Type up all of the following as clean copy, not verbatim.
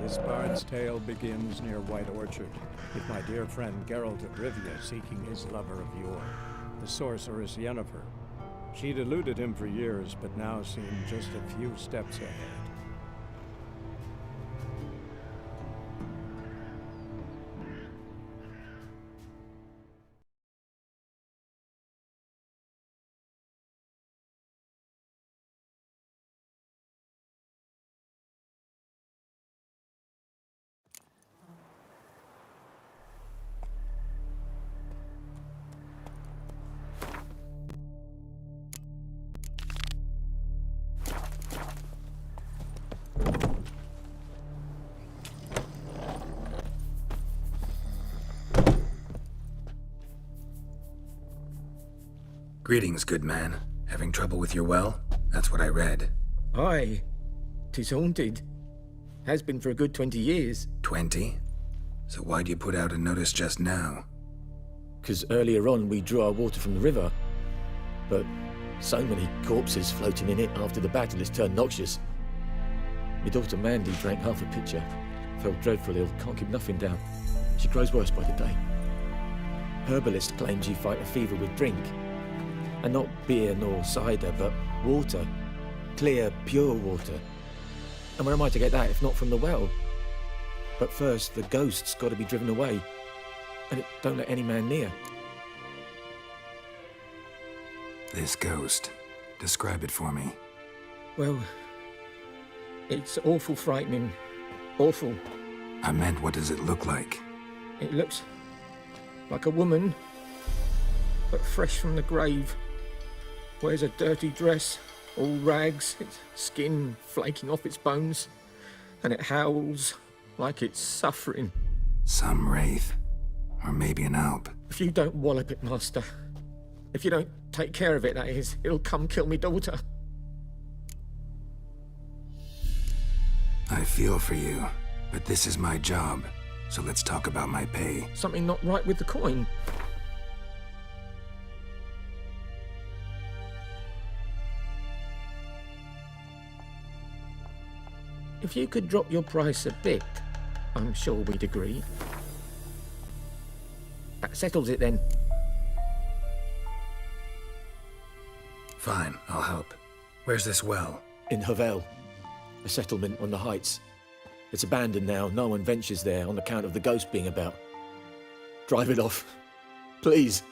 This bard's tale begins near White Orchard, with my dear friend Geralt of Rivia seeking his lover of yore, the sorceress Yennefer. She'd eluded him for years, but now seemed just a few steps ahead. Greetings, good man. Having trouble with your well? That's what I read. Aye. 'Tis haunted. Has been for a good 20 years. 20? So why'd you put out a notice just now? 'Cause earlier on we drew our water from the river. But so many corpses floating in it after the battle has turned noxious. My daughter Mandy drank half a pitcher. Felt dreadful ill, can't keep nothing down. She grows worse by the day. Herbalist claims you fight a fever with drink. And not beer nor cider, but water. Clear, pure water. And where am I to get that if not from the well? But first, the ghost's got to be driven away. And it don't let any man near. This ghost. Describe it for me. Well, it's awful frightening. Awful. I meant, what does it look like? It looks like a woman, but fresh from the grave. Wears a dirty dress, all rags, its skin flaking off its bones, and it howls like it's suffering. Some wraith. Or maybe an alp. If you don't wallop it, Master, if you don't take care of it, that is, it'll come kill me daughter. I feel for you, but this is my job, so let's talk about my pay. Something not right with the coin. If you could drop your price a bit, I'm sure we'd agree. That settles it then. Fine, I'll help. Where's this well? In Havel, a settlement on the heights. It's abandoned now, no one ventures there on account of the ghost being about. Drive it off, please.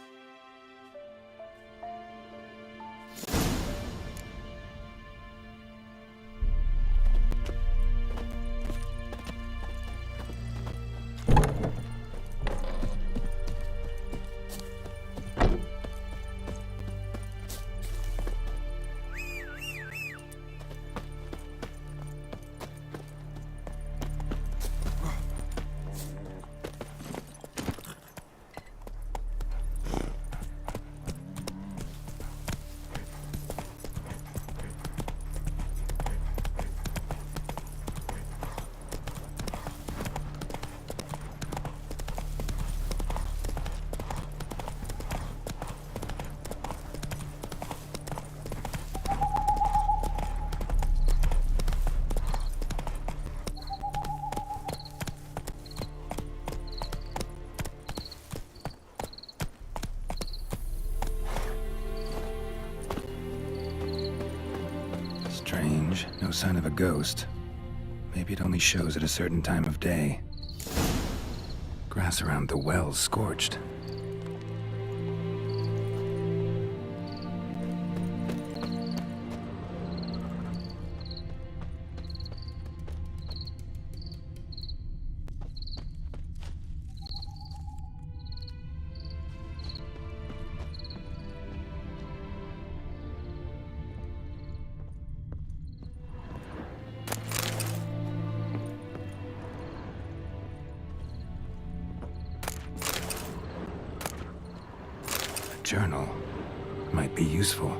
Strange. No sign of a ghost. Maybe it only shows at a certain time of day. Grass around the well's scorched. Journal might be useful.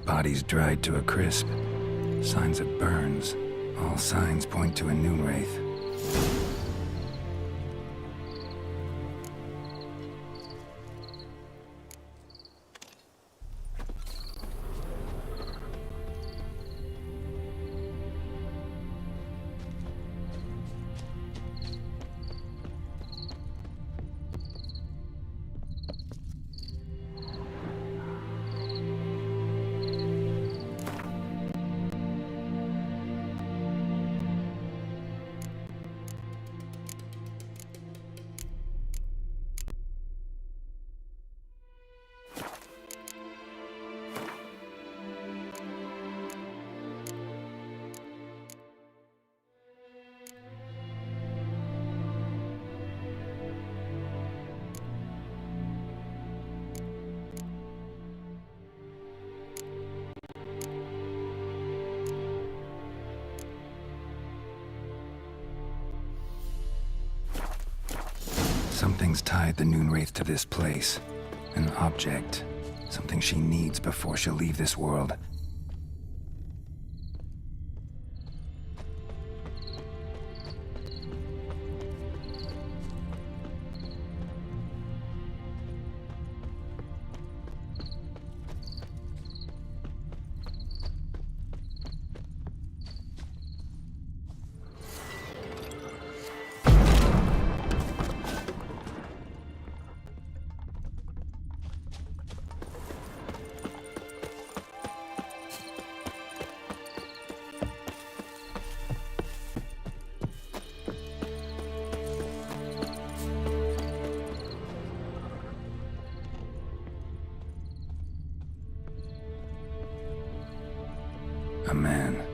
Bodies dried to a crisp. Signs of burns. All signs point to a noon wraith. Something's tied the noon wraith to this place. An object. Something she needs before she'll leave this world. A man,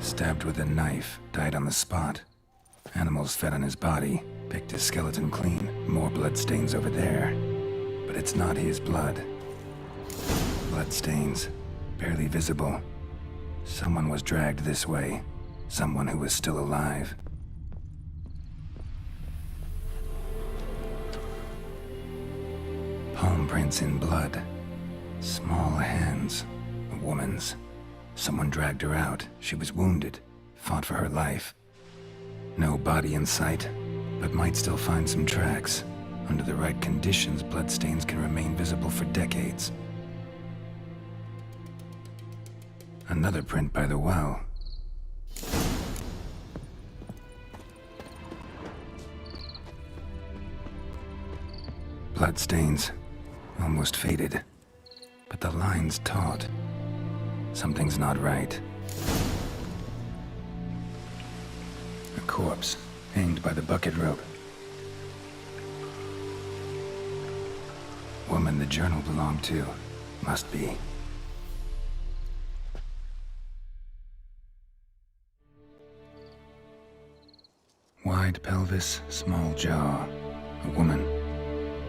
stabbed with a knife, died on the spot. Animals fed on his body, picked his skeleton clean. More bloodstains over there. But it's not his blood. Bloodstains, barely visible. Someone was dragged this way. Someone who was still alive. Palm prints in blood. Small hands. A woman's. Someone dragged her out. She was wounded. Fought for her life. No body in sight, but might still find some tracks. Under the right conditions, bloodstains can remain visible for decades. Another print by the well. Bloodstains. Almost faded. But the line's taut. Something's not right. A corpse, hanged by the bucket rope. Woman the journal belonged to. Must be. Wide pelvis, small jaw. A woman.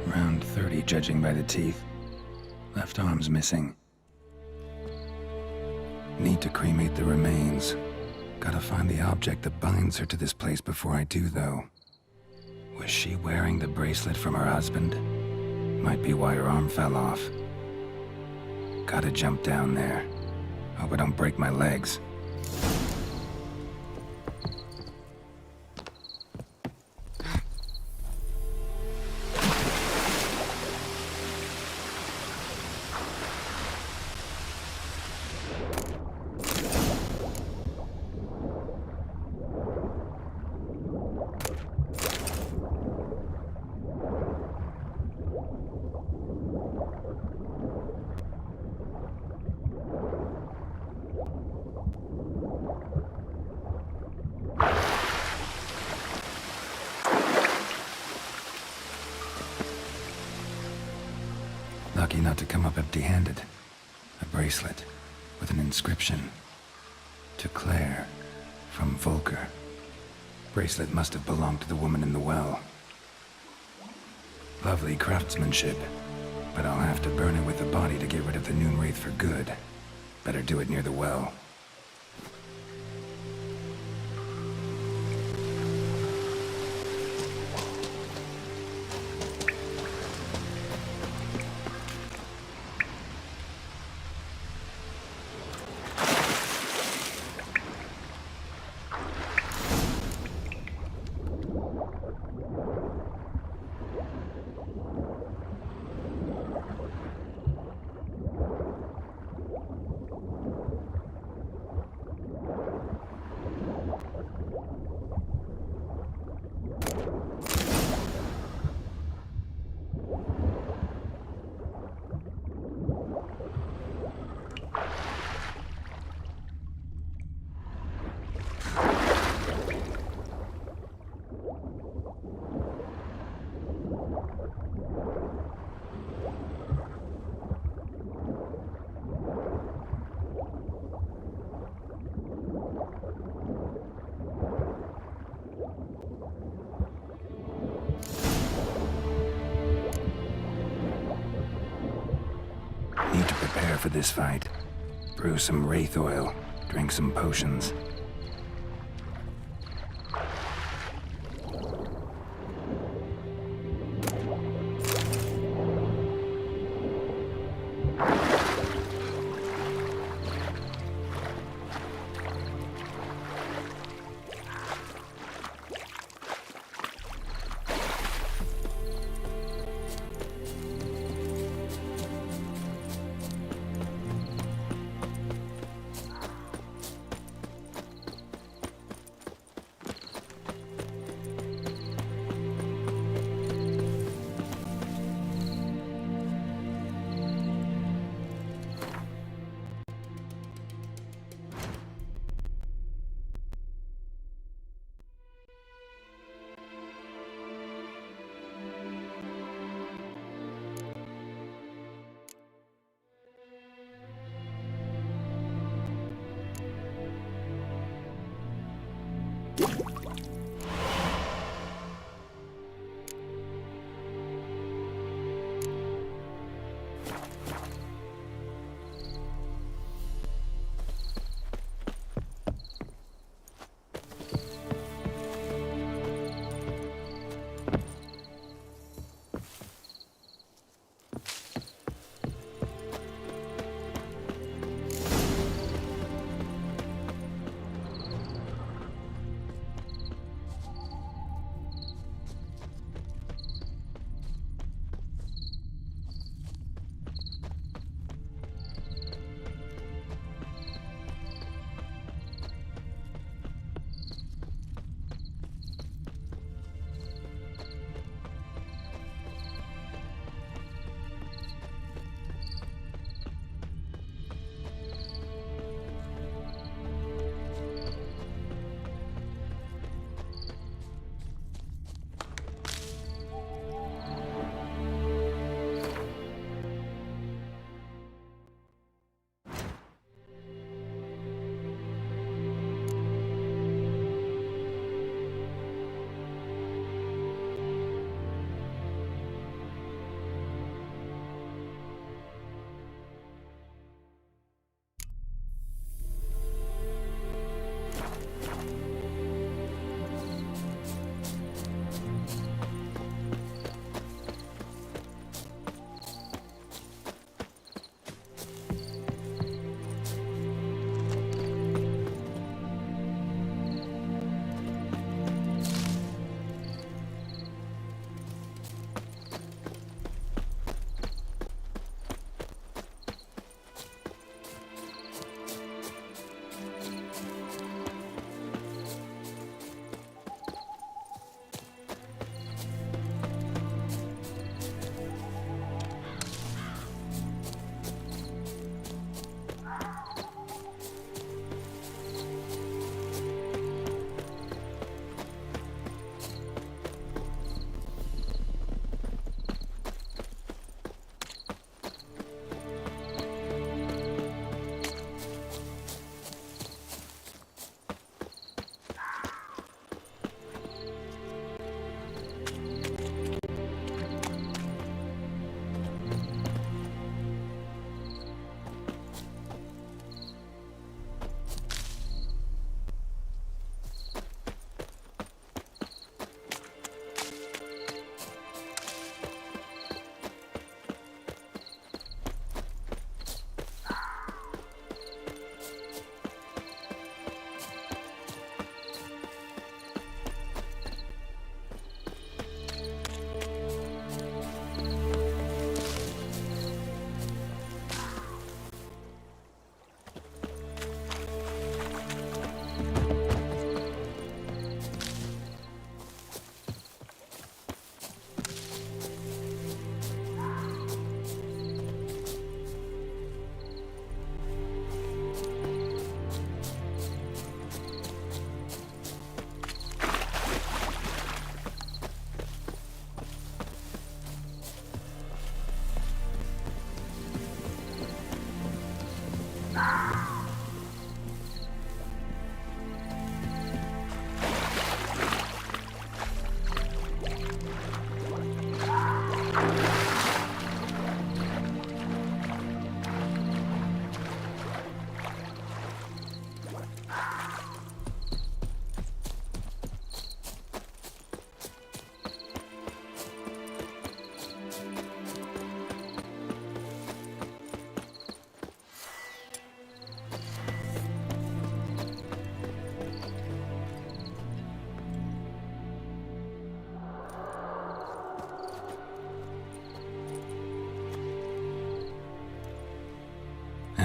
Around 30, judging by the teeth. Left arm's missing. Need to cremate the remains. Gotta find the object that binds her to this place before I do, though. Was she wearing the bracelet from her husband? Might be why her arm fell off. Gotta jump down there. Hope I don't break my legs. Lucky not to come up empty-handed. A bracelet with an inscription. To Claire, from Volker. Bracelet must have belonged to the woman in the well. Lovely craftsmanship, but I'll have to burn it with the body to get rid of the noon wraith for good. Better do it near the well. prepare for this fight. Brew some wraith oil, drink some potions.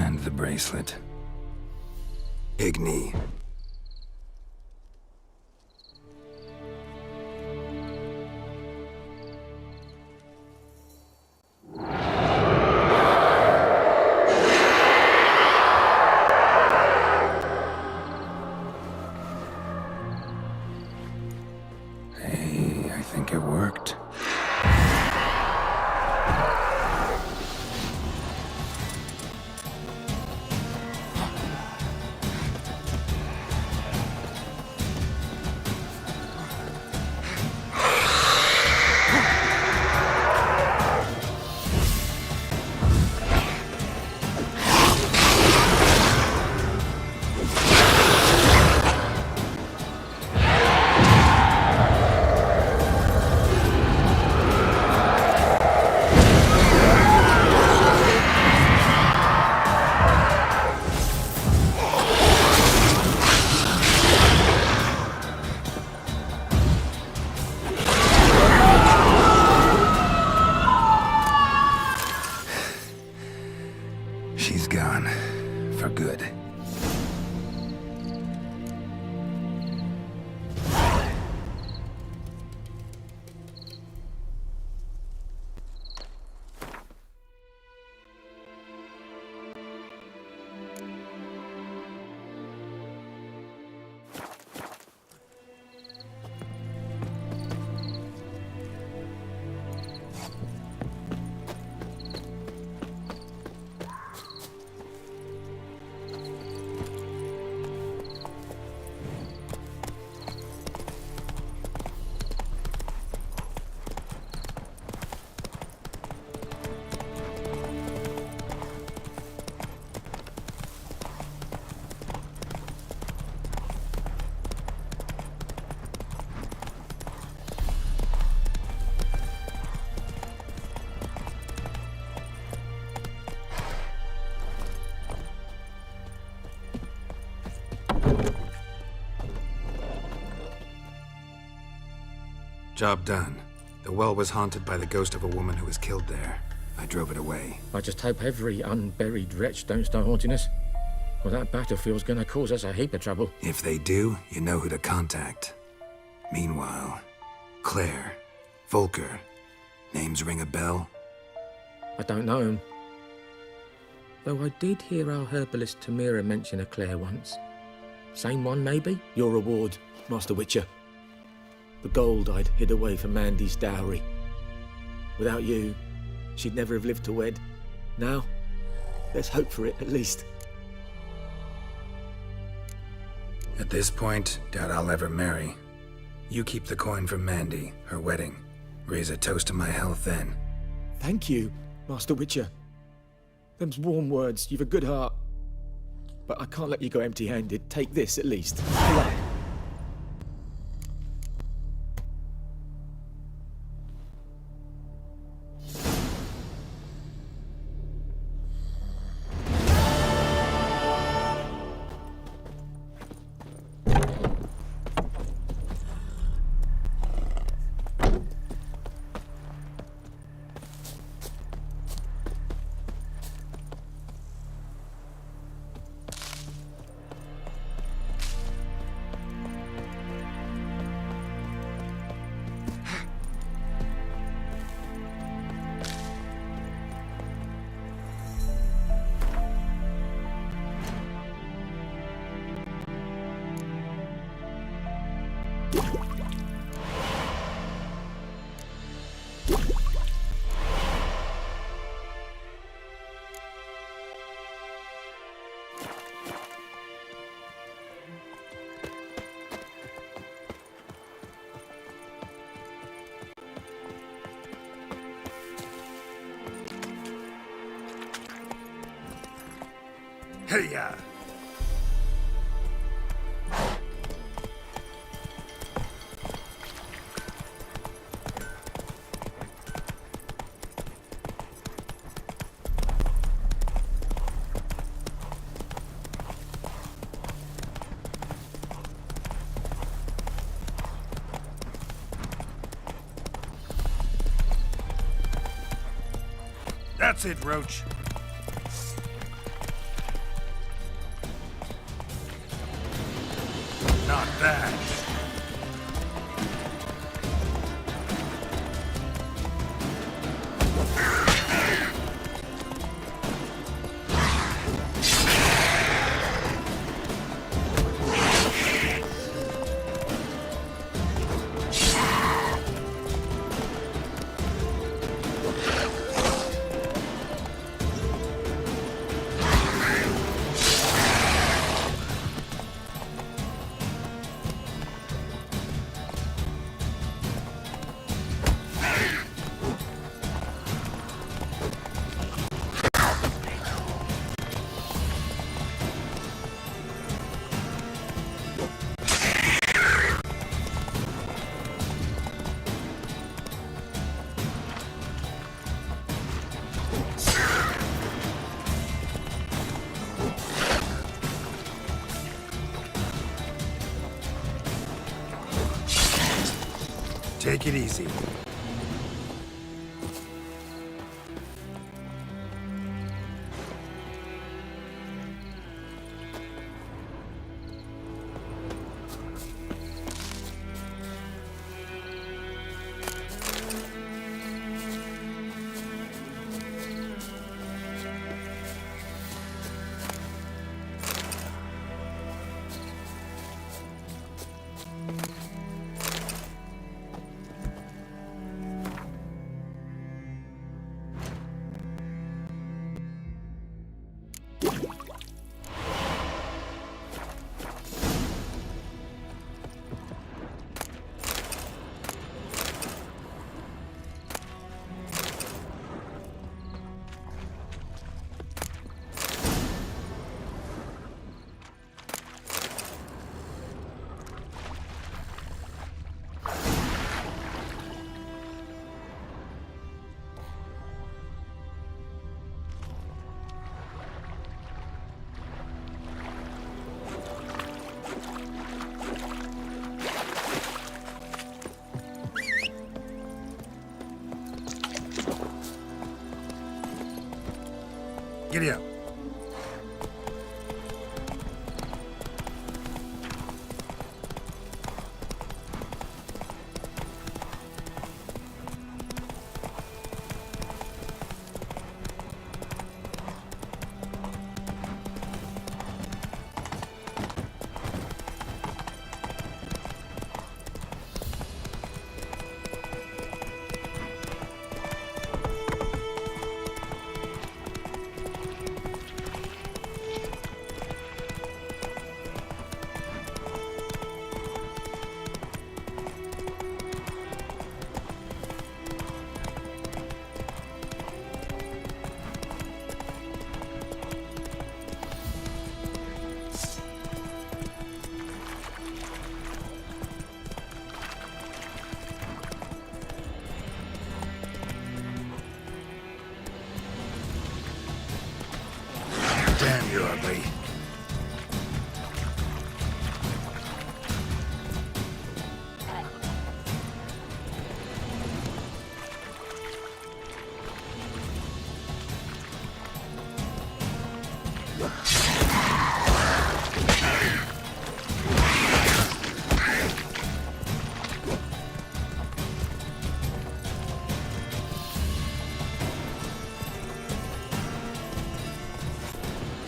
And the bracelet. Igni. Hey, I think it worked. She's gone. For good. Job done. The well was haunted by the ghost of a woman who was killed there. I drove it away. I just hope every unburied wretch don't start haunting us. Well, that battlefield's gonna cause us a heap of trouble. If they do, you know who to contact. Meanwhile, Claire, Volker, names ring a bell? I don't know him. Though I did hear our herbalist Tamira mention a Claire once. Same one, maybe? Your reward, Master Witcher. The gold I'd hid away for Mandy's dowry. Without you, she'd never have lived to wed. Now, let's hope for it, at least. At this point, doubt I'll ever marry. You keep the coin from Mandy, her wedding. Raise a toast to my health then. Thank you, Master Witcher. Them's warm words, you've a good heart. But I can't let you go empty-handed. Take this, at least. Blood. Hey-ya! That's it, Roach. bad. Take it easy. Giddy up. Damn, you're ugly.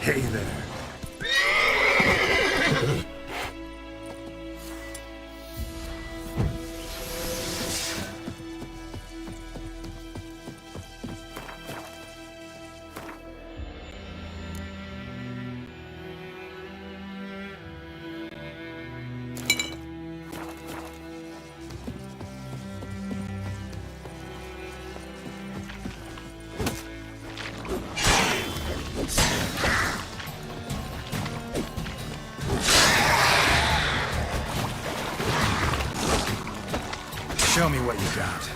Hey there. Show me what you got.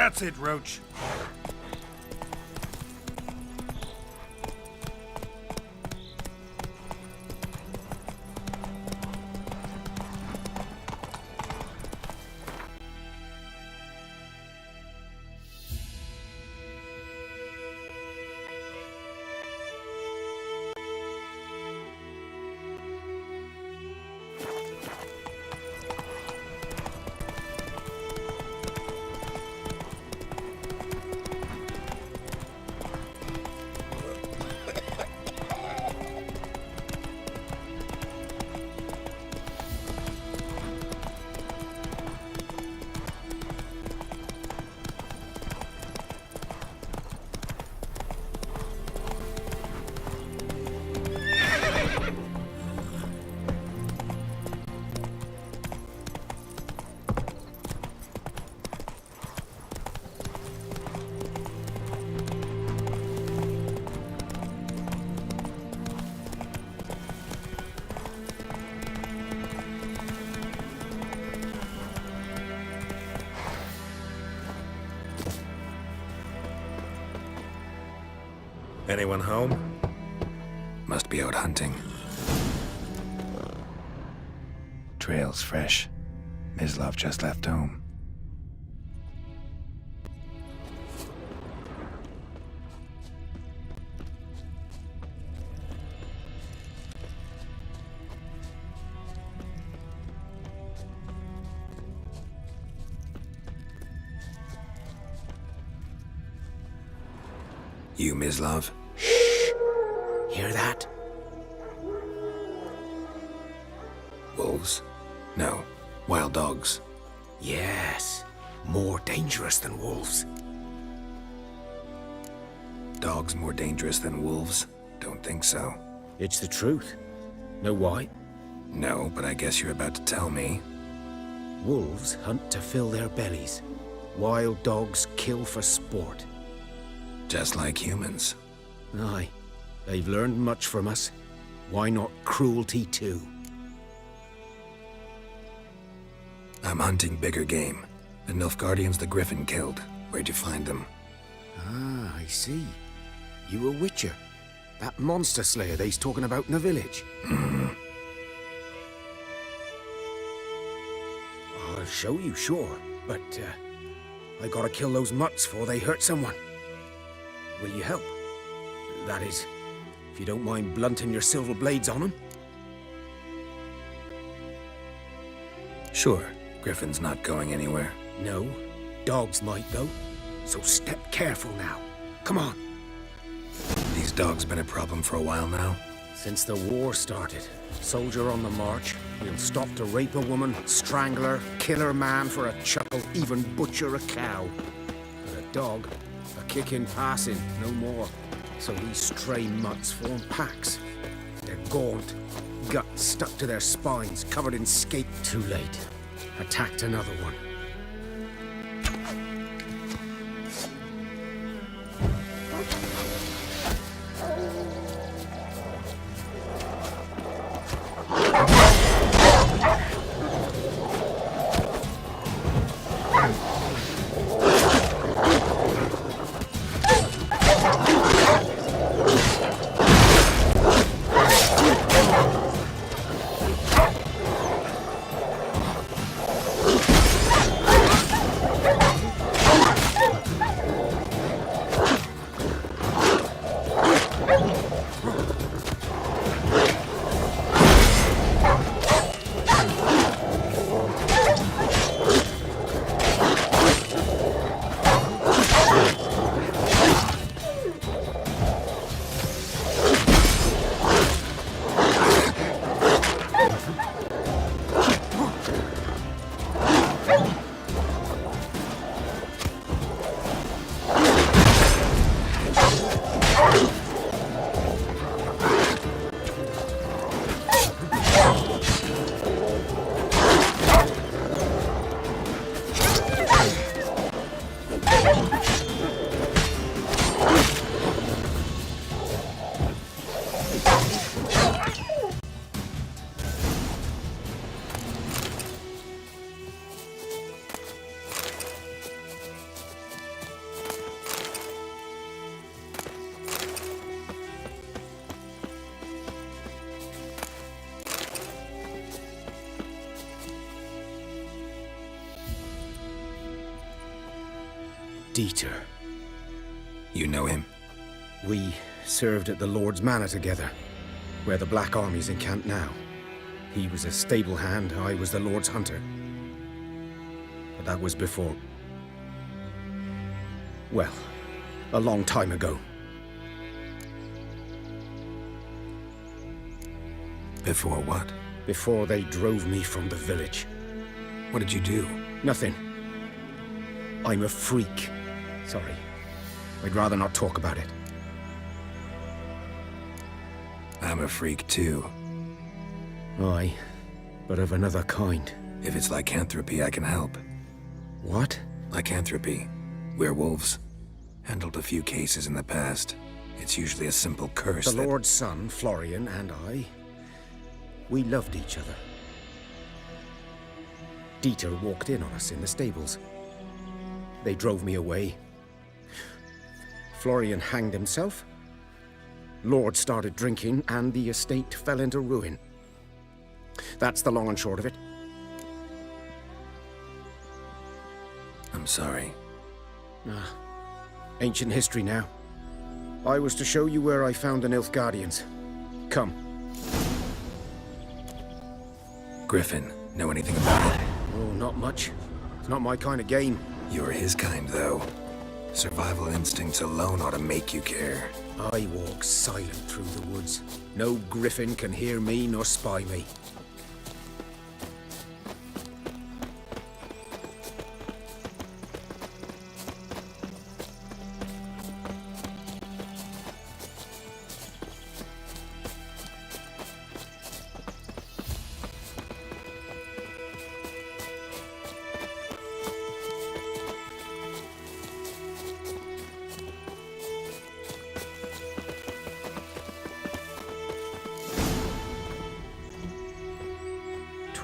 That's it, Roach. Anyone home? Must be out hunting. Trail's fresh. Mislav just left home. You, Mislav? Hear that? Wolves? No. Wild dogs. Yes. More dangerous than wolves. Dogs more dangerous than wolves? Don't think so. It's the truth. Know why? No, but I guess you're about to tell me. Wolves hunt to fill their bellies. Wild dogs kill for sport. Just like humans. Aye. They've learned much from us. Why not cruelty too? I'm hunting bigger game. The Nilfgaardians the Griffin killed. Where'd you find them? Ah, I see. You a witcher. That monster slayer they's talking about in the village. I'll show you, sure. But, I gotta kill those mutts before they hurt someone. Will you help? That is, if you don't mind blunting your silver blades on them. Sure. Griffin's not going anywhere. No, dogs might though. So step careful now. Come on. These dogs been a problem for a while now? Since the war started, soldier on the march, he'll stop to rape a woman, strangle her, kill her man for a chuckle, even butcher a cow. But a dog, a kick in passing, no more. So these stray mutts form packs. They're gaunt, guts stuck to their spines, covered in scape. Too late. Attacked another one. Dieter. You know him? We served at the Lord's Manor together, where the Black Army's encamped now. He was a stable hand, I was the Lord's hunter. But that was before... well, a long time ago. Before what? Before they drove me from the village. What did you do? Nothing. I'm a freak. Sorry. I'd rather not talk about it. I'm a freak too. Aye, but of another kind. If it's lycanthropy, I can help. What? Lycanthropy. Werewolves. Handled a few cases in the past. It's usually a simple curse The Lord's son, Florian, and I... we loved each other. Dieter walked in on us in the stables. They drove me away. Florian hanged himself. Lord started drinking, and the estate fell into ruin. That's the long and short of it. I'm sorry. Ancient history now. I was to show you where I found the Nilfgaardians. Come. Griffin, know anything about it? Oh, not much. It's not my kind of game. You're his kind, though. Survival instincts alone ought to make you care. I walk silent through the woods. No griffin can hear me nor spy me.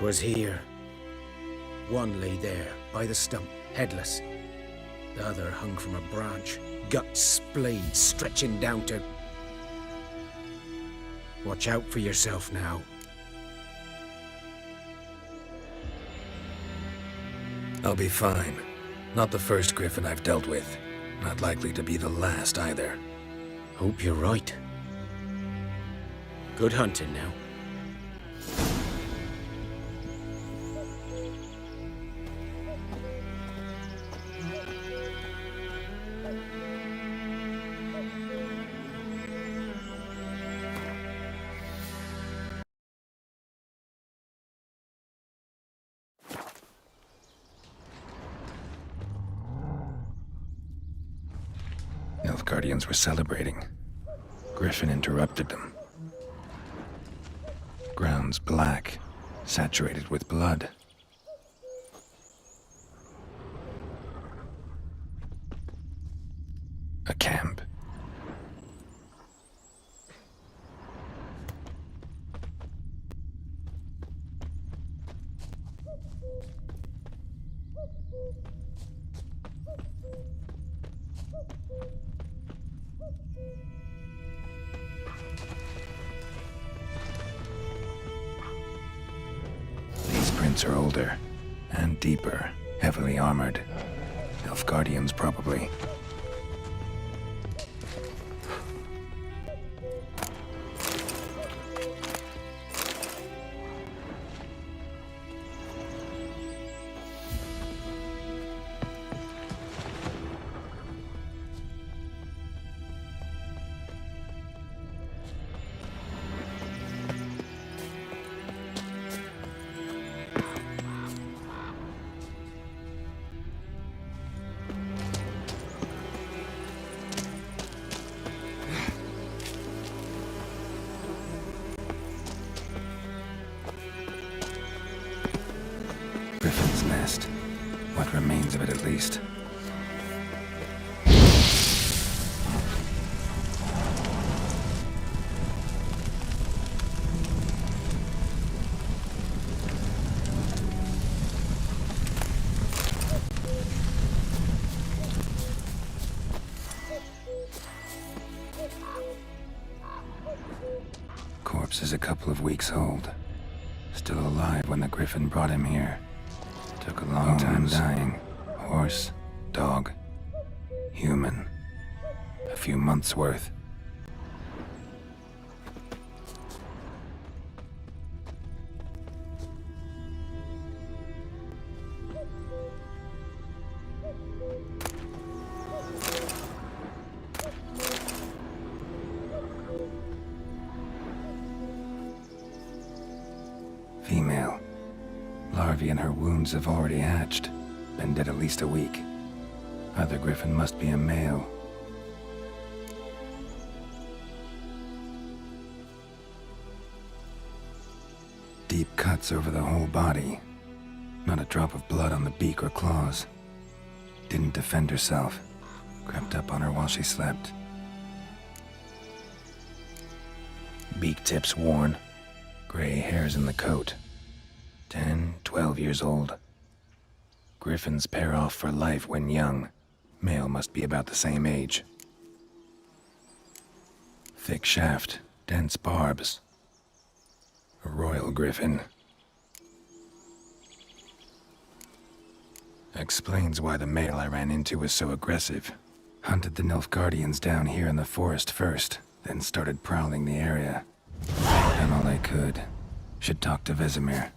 Was here. One lay there, by the stump, headless. The other hung from a branch, guts splayed, stretching down to... Watch out for yourself now. I'll be fine. Not the first griffin I've dealt with. Not likely to be the last either. Hope you're right. Good hunting now. Nilfgaardians were celebrating. Griffin interrupted them. Ground's black, saturated with blood. A camp. These prints are older and deeper, heavily armored. Nilfgaardians, probably. Griffin's nest. What remains of it, at least. Corpse is a couple of weeks old. Still alive when the Griffin brought him here. Took a long time dying. Horse, dog, Human. A few months' worth. Female. Larvae in her wounds have already hatched. Been dead at least a week. Other griffin must be a male. Deep cuts over the whole body. Not a drop of blood on the beak or claws. Didn't defend herself. Crept up on her while she slept. Beak tips worn. Gray hairs in the coat. 10, 12 years old. Griffins pair off for life when young. Male must be about the same age. Thick shaft, dense barbs. A royal griffin. Explains why the male I ran into was so aggressive. Hunted the Nilfgaardians down here in the forest first, then started prowling the area. Done all I could. Should talk to Vesemir.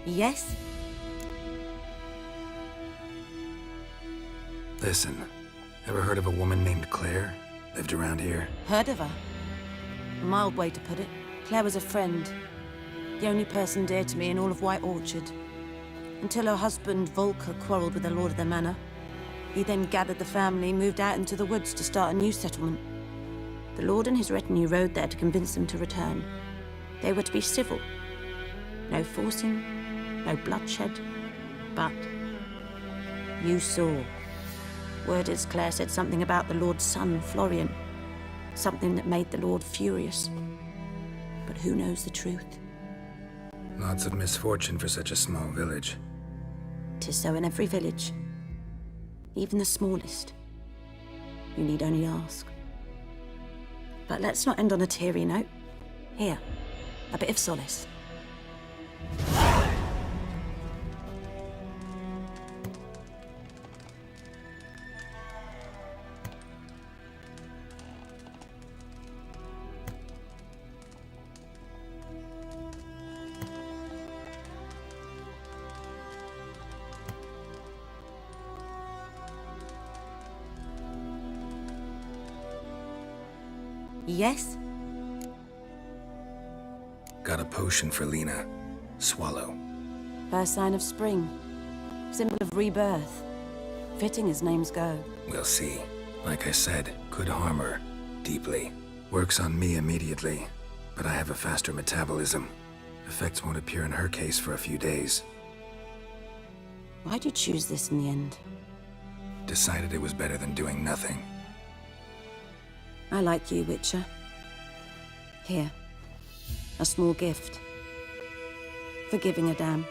Yes? Listen, ever heard of a woman named Claire? Lived around here? Heard of her? A mild way to put it. Claire was a friend. The only person dear to me in all of White Orchard. Until her husband, Volker, quarreled with the lord of the manor. He then gathered the family, moved out into the woods to start a new settlement. The lord and his retinue rode there to convince them to return. They were to be civil. No forcing, no bloodshed, but you saw. Word is Claire said something about the Lord's son, Florian. Something that made the Lord furious. But who knows the truth? Lots of misfortune for such a small village. 'Tis so in every village. Even the smallest. You need only ask. But let's not end on a teary note. Here, a bit of solace. Yes? Got a potion for Lena. Swallow. First sign of spring. Symbol of rebirth. Fitting as names go. We'll see. Like I said, could harm her. Deeply. Works on me immediately. But I have a faster metabolism. Effects won't appear in her case for a few days. Why'd you choose this in the end? Decided it was better than doing nothing. I like you, Witcher. Here. A small gift. for giving a damn.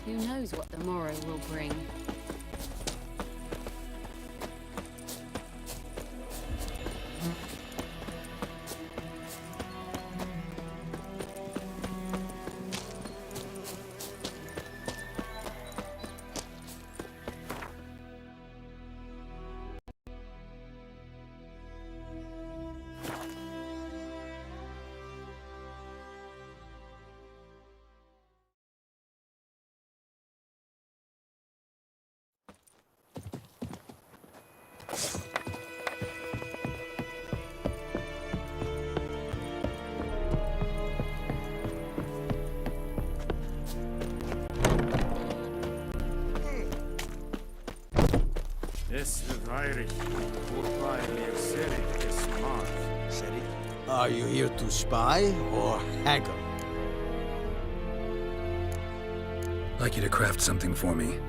Who knows what the morrow will bring? Are you here to spy or haggle? I'd like you to craft something for me.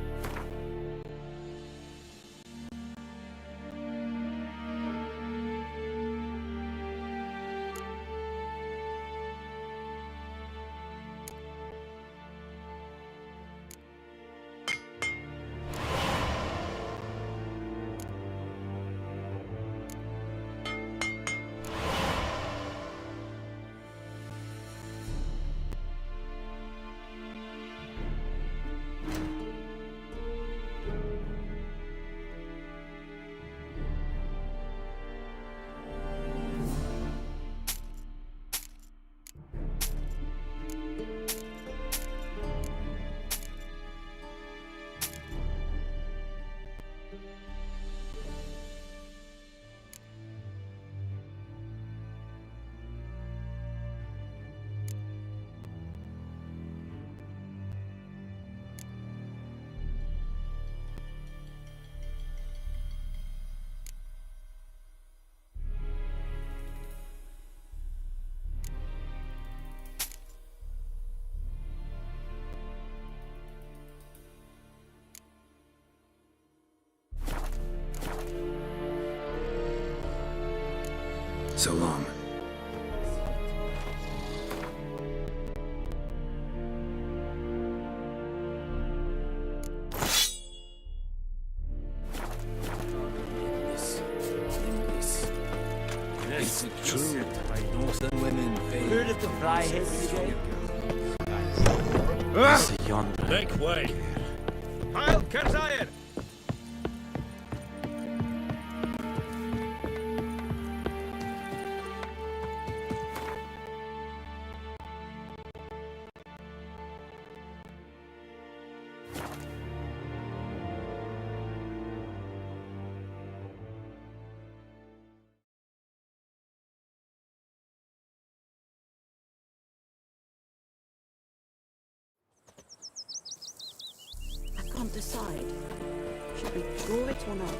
So long. Is it true? Northern women Heard of the Flyhead Brigade? See yonder. Make way! Heil Kerzaier! I can't decide. Should we draw it or not?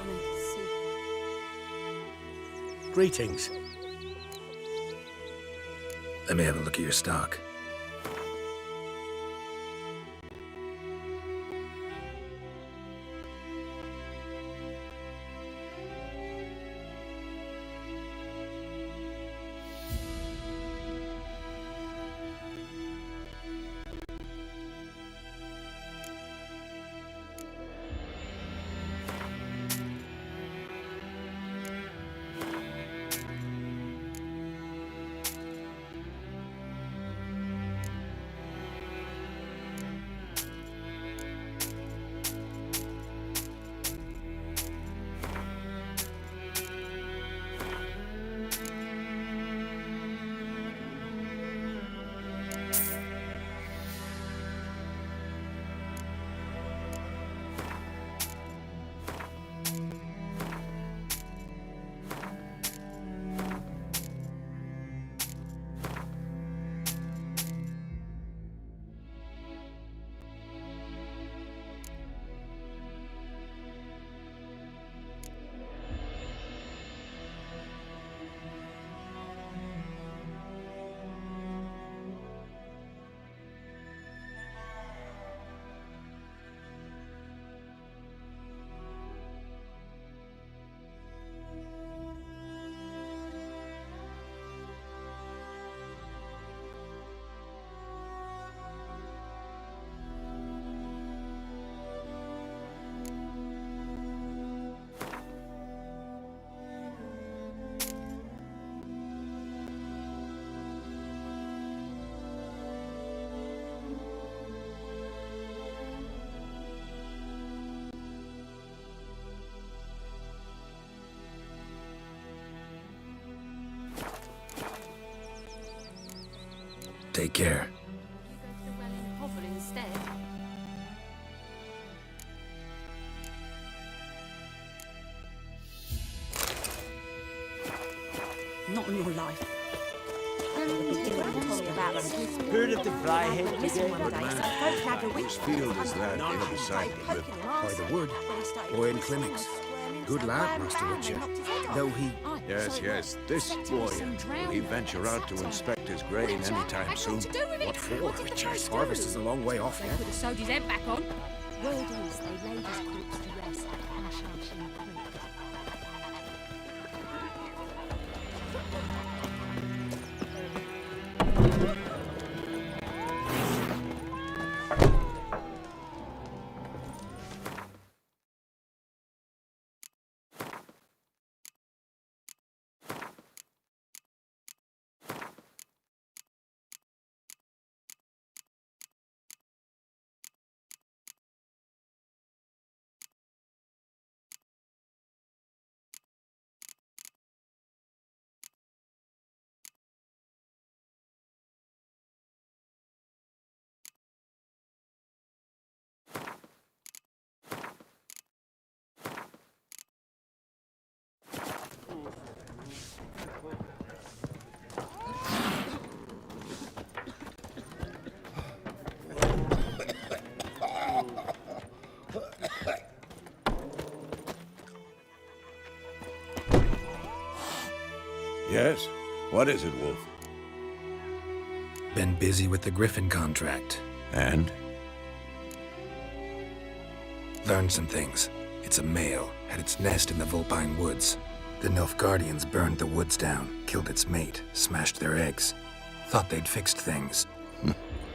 Let's see. Greetings. Let me have a look at your stock. Take care. You go to the Velen hovel instead. Not in your life. Heard of the Flyhead today? Whose field is that the other side of the river? By the wood. Boy in clinics. Good lad, Master Richard. Though he... Yes, yes, this boy. Will he venture out to inspect his grain anytime soon? What for, Richard? Harvest is a long way off They yet. put the soldier's head back on. Word is they laid his corpse to rest at Ashanshin Creek. Yes? What is it, Wolf? Been busy with the Griffin contract. And? Learned some things. It's a male, had its nest in the Vulpine Woods. The Nilfgaardians burned the woods down, killed its mate, smashed their eggs. Thought they'd fixed things.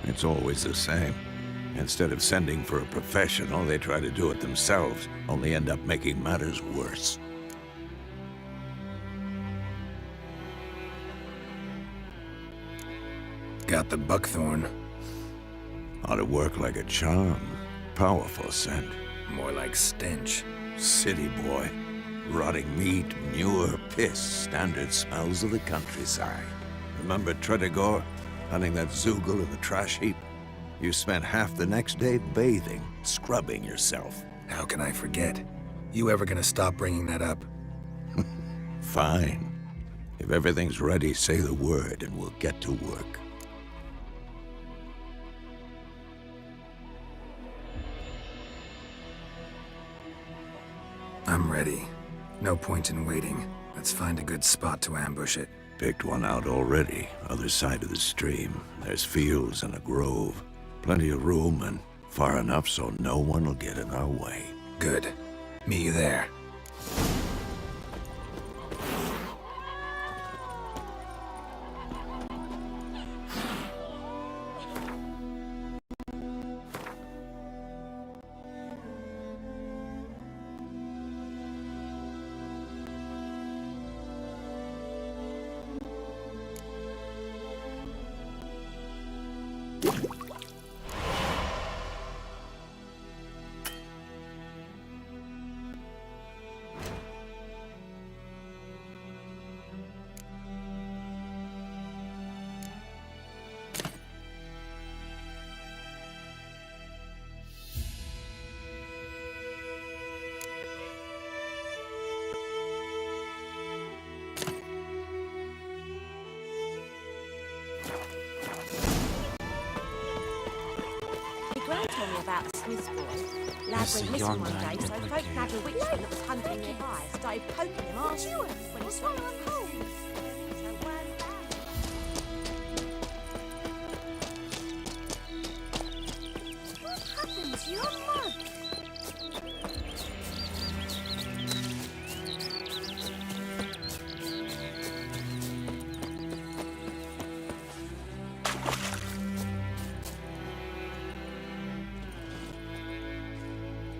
It's always the same. Instead of sending for a professional, they try to do it themselves, only end up making matters worse. Got the buckthorn. Ought to work like a charm. Powerful scent. More like stench. City boy. Rotting meat, manure, piss, standard smells of the countryside. Remember Tredegor? Hunting that Zoogle in the trash heap? You spent half the next day bathing, scrubbing yourself. How can I forget? You ever gonna stop bringing that up? Fine. If everything's ready, say the word and we'll get to work. I'm ready. No point in waiting. Let's find a good spot to ambush it. Picked one out already, other side of the stream. There's fields and a grove. Plenty of room and far enough so no one will get in our way. Good. Meet you there. Gran told me about Smith's boy. Lad Yes, went a missing one yonder day, in so the folk cave. nabbed a witchman that was hunting nearby. Started poking him afterwards when he saw him home. What happened to your mug?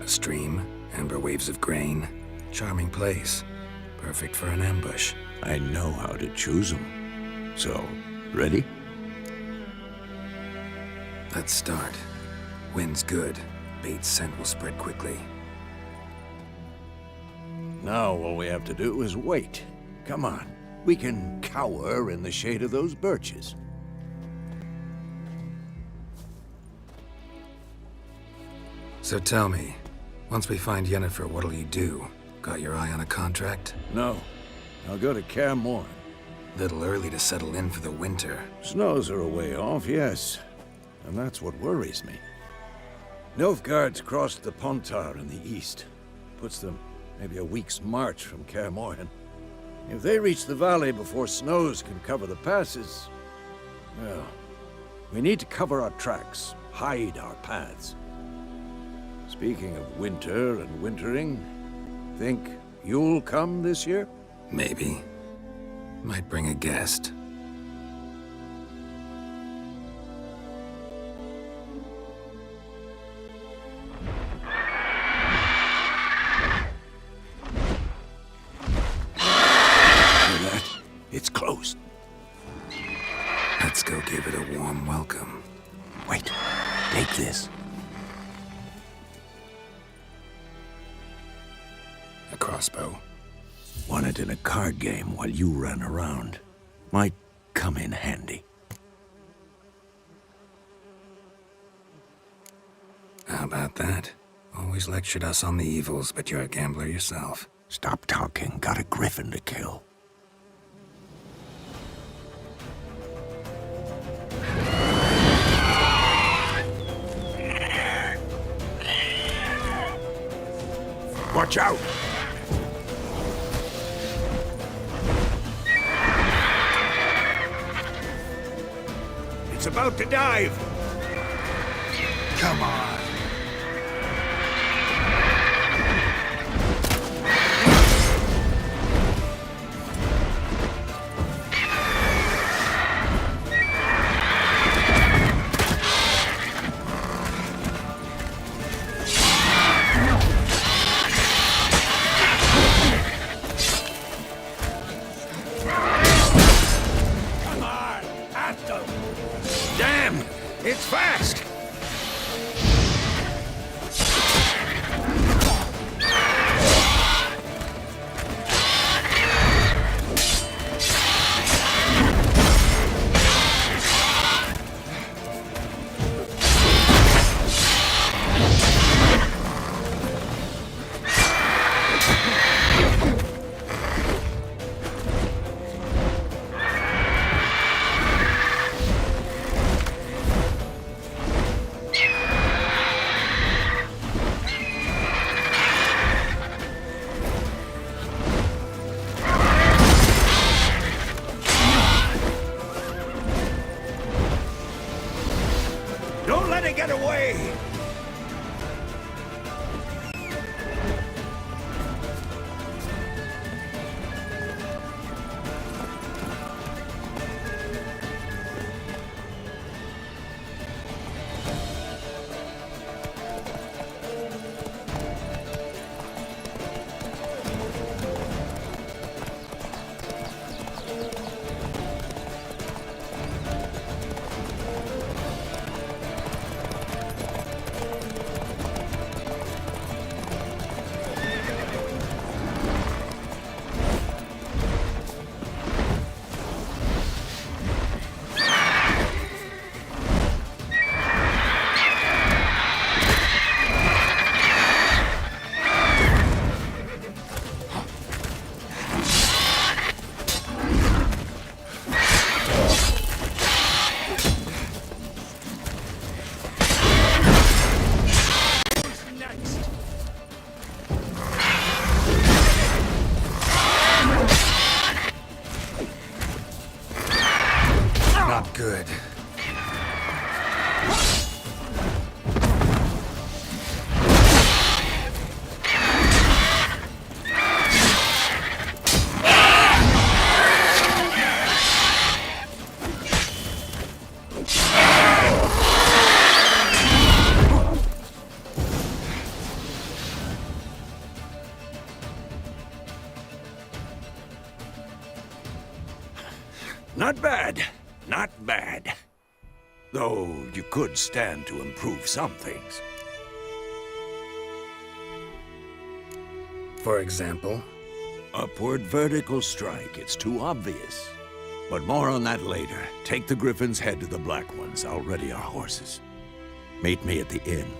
A stream, amber waves of grain. Charming place. Perfect for an ambush. I know how to choose them. So, ready? Let's start. Wind's good. Bait's scent will spread quickly. Now all we have to do is wait. Come on. We can cower in the shade of those birches. So tell me, once we find Yennefer, what'll you do? Got your eye on a contract? No. I'll go to Kaer Morhen. Little early to settle in for the winter. Snows are a way off, yes. And that's what worries me. Nilfgaard's crossed the Pontar in the east. Puts them maybe a week's march from Kaer Morhen. If they reach the valley before snows can cover the passes, well, we need to cover our tracks, hide our paths. Speaking of winter and wintering, think you'll come this year? Maybe. Might bring a guest. Hear that? It's close. Let's go give it a warm welcome. Wait, take this. A crossbow. Won it in a card game while you ran around. Might come in handy. How about that? Always lectured us on the evils, but you're a gambler yourself. Stop talking. Got a griffin to kill. Watch out! It's about to dive! Come on! Damn! It's fast! Don't let it get away! Not good. Not bad. Not bad. Though you could stand to improve some things. For example? Upward vertical strike. It's too obvious. But more on that later. Take the Griffin's head to the Black Ones. I'll ready our horses. Meet me at the inn.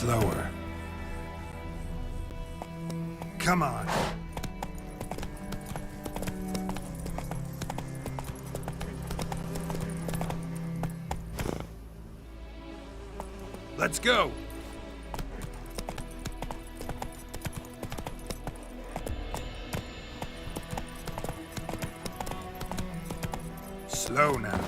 Slower. Come on. Let's go! Slow now.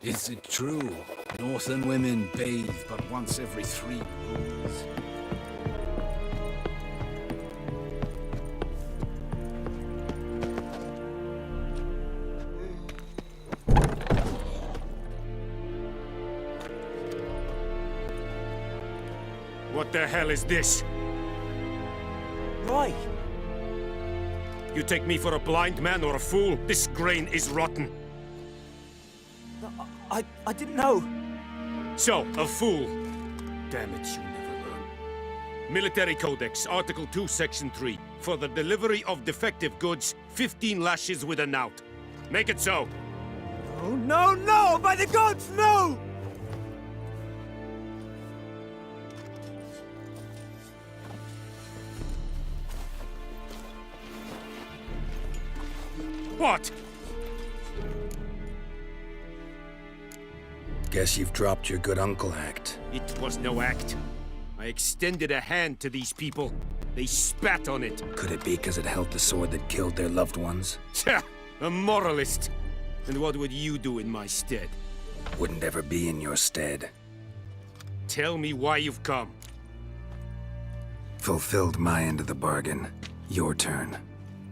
Is it true? Northern women bathe but once every 3 moons. What the hell is this? Right. You take me for a blind man or a fool? This grain is rotten. I didn't know. So, a fool. Damn it, you never learn. Military Codex, Article 2, Section 3. For the delivery of defective goods, 15 lashes with a knout. Make it so. Oh, no, no! By the gods, no! What? Guess you've dropped your good uncle act. It was no act. I extended a hand to these people. They spat on it. Could it be because it held the sword that killed their loved ones? Tja, a moralist. And what would you do in my stead? Wouldn't ever be in your stead. Tell me why you've come. Fulfilled my end of the bargain. Your turn.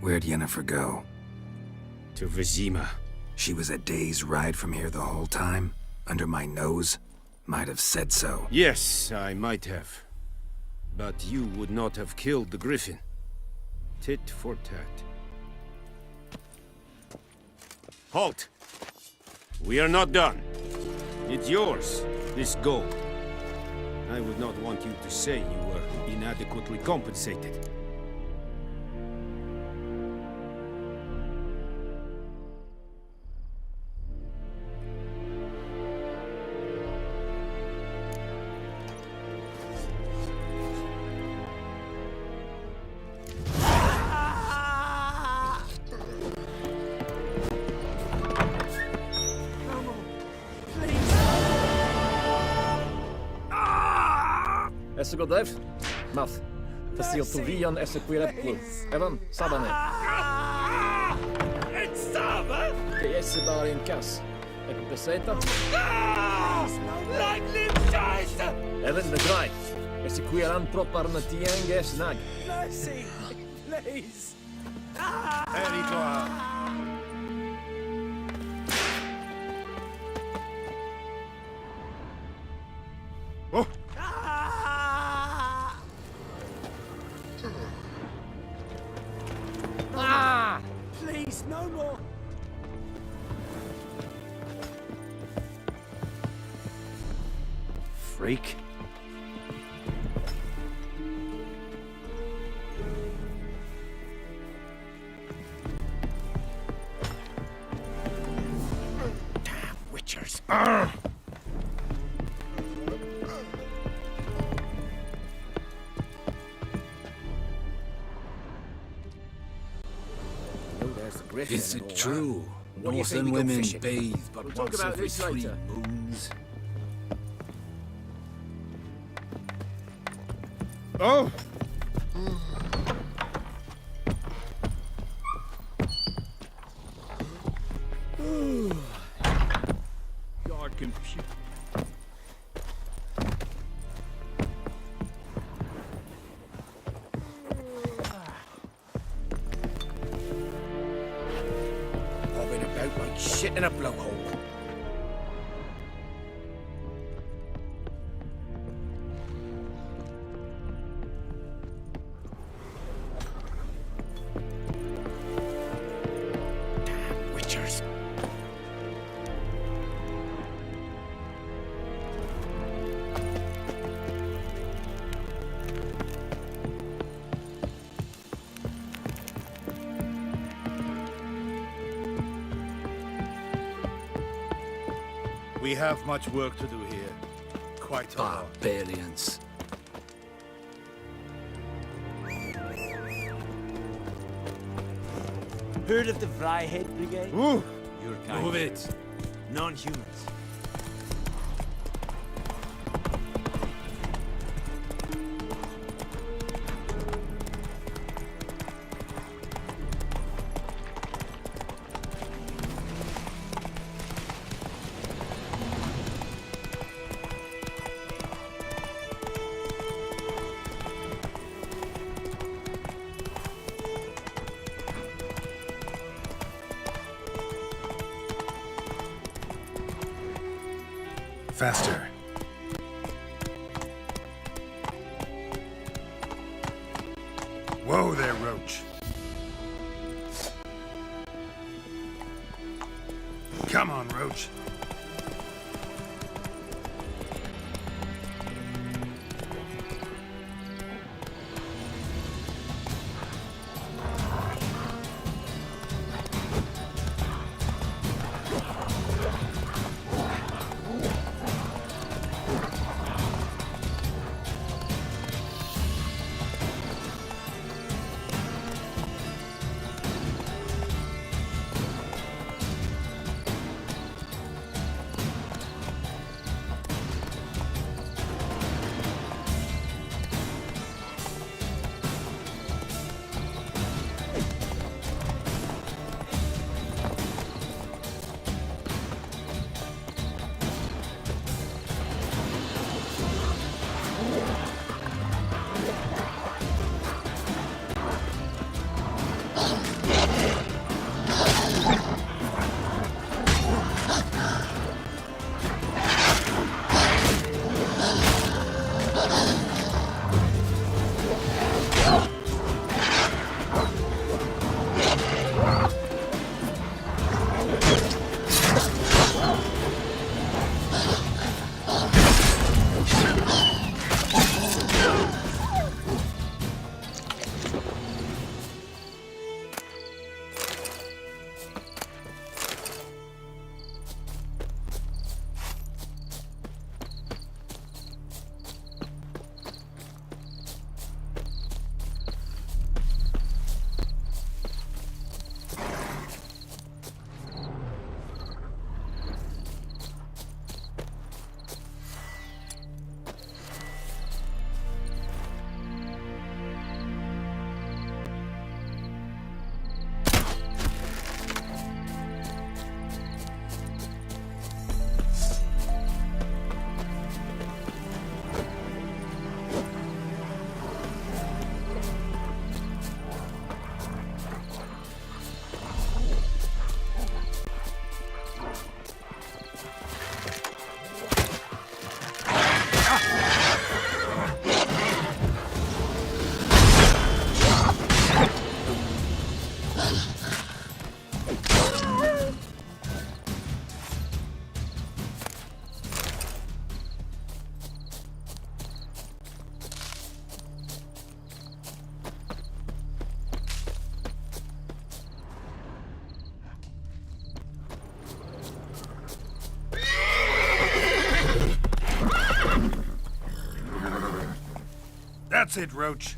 Where'd Yennefer go? To Vizima. She was a day's ride from here the whole time? Under my nose? Might have said so. Yes, I might have. But you would not have killed the griffin. Tit for tat. Halt! We are not done. It's yours, this gold. I would not want you to say you were inadequately compensated. Esse godef, math, fasil tuvian esse quireplu, evan sabane. Que esse bar in kas, eko peseta. Evan the dry, esse quiran propar na tienge snag. Mercy, please. Oh! Please, no more. Freak. Damn witchers. Is it true? Northern women bathe but once every 3 moons. Oh! God confused. Bobbing about like shit in a blowhole. Damn witchers. We have much work to do here. Quite a lot. Barbarians. Heard of the Fryhead Brigade? Ooh! Your kind. Move it! Non-humans. Faster. Whoa there, Roach. Come on, Roach. That's it, Roach.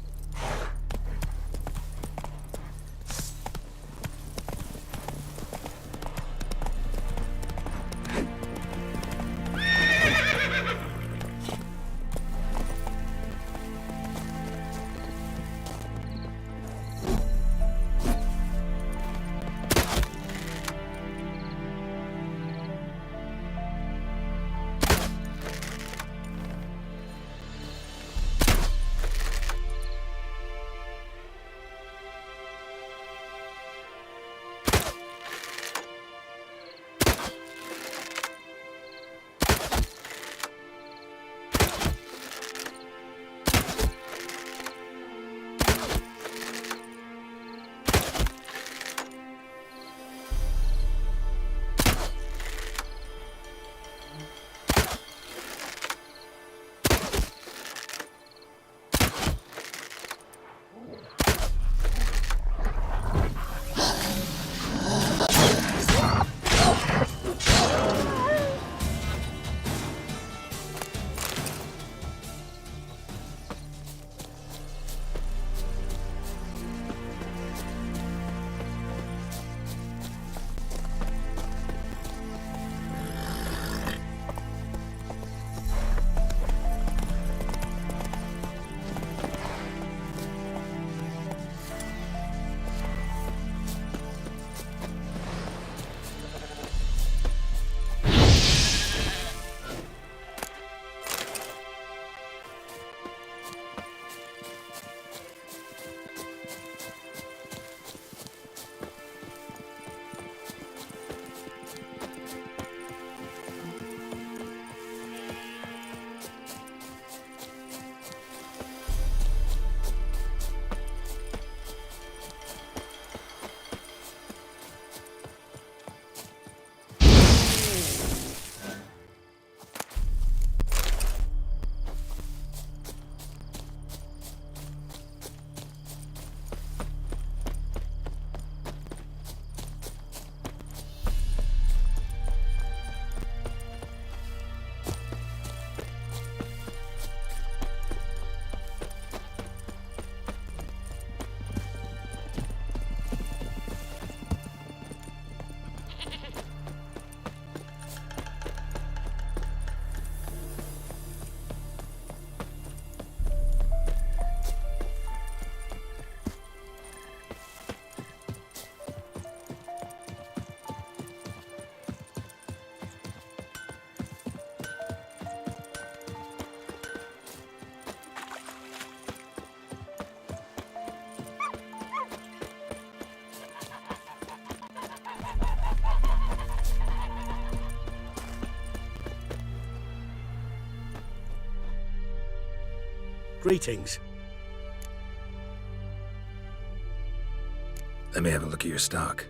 Greetings. Let me have a look at your stock.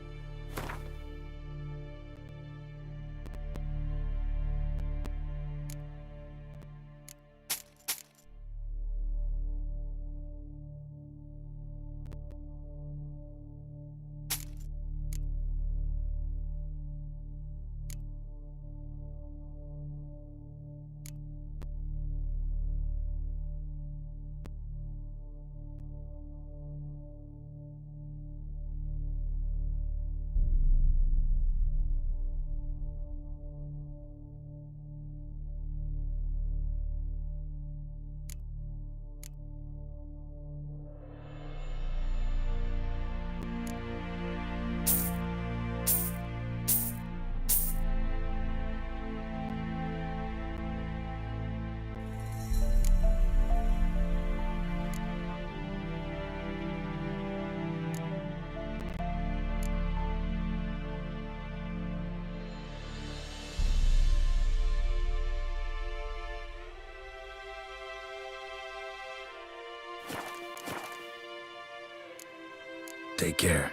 Take care.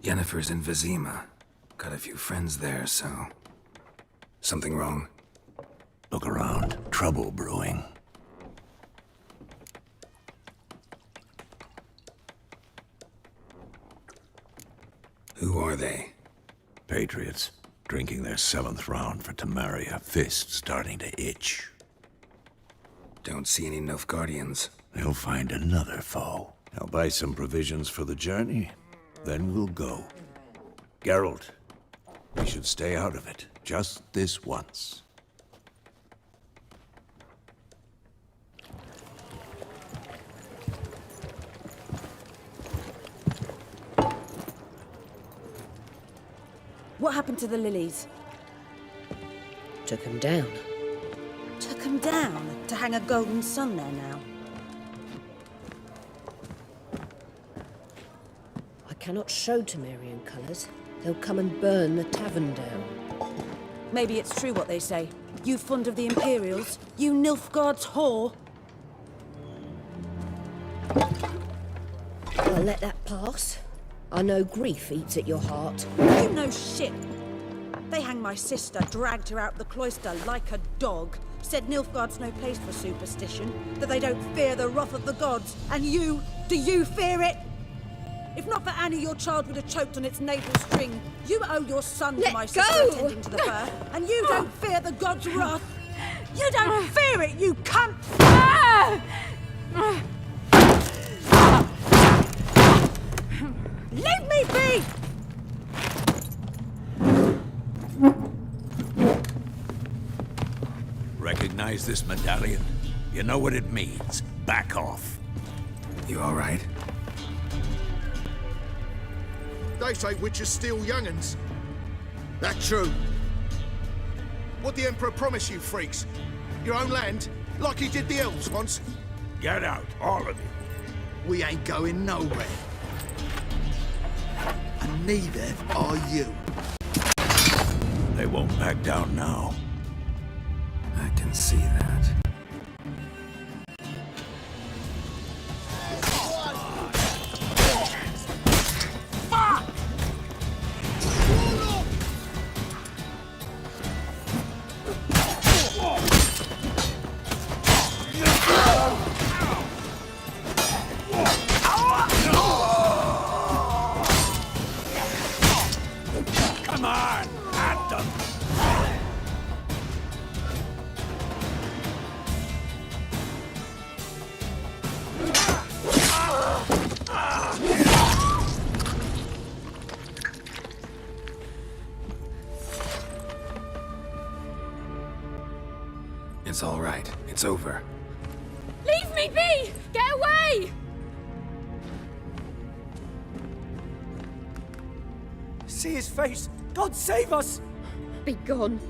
Yennefer's in Vizima. Got a few friends there, so... Something wrong? Look around. Trouble brewing. Who are they? Patriots. Drinking their 7th round for Temeria. Fist starting to itch. Don't see any Nilfgaardians. They'll find another foe. I'll buy some provisions for the journey. Then we'll go. Geralt, we should stay out of it. Just this once. What happened to the lilies? Took him down. Took him down to hang a golden sun there now. I cannot show Temerian colours. They'll come and burn the tavern down. Maybe it's true what they say. You fond of the Imperials? You Nilfgaard's whore? I'll let that pass. I know grief eats at your heart. You know shit. They hanged my sister, dragged her out the cloister like a dog. Said Nilfgaard's no place for superstition, that they don't fear the wrath of the gods. And you, do you fear it? If not for Annie, your child would have choked on its navel string. You owe your son to my sister attending to the fur, and you don't fear the gods' wrath. You don't fear it, you cunt! Leave me be! Recognize this medallion? You know what it means. Back off. You all right? They say witches steal young'uns. That true? What the Emperor promise you, freaks? Your own land? Like he did the elves once? Get out, all of you. We ain't going nowhere. And neither are you. They won't back down now. I can see that. It's all right. It's over. Leave me be! Get away! See his face! God save us! Be gone.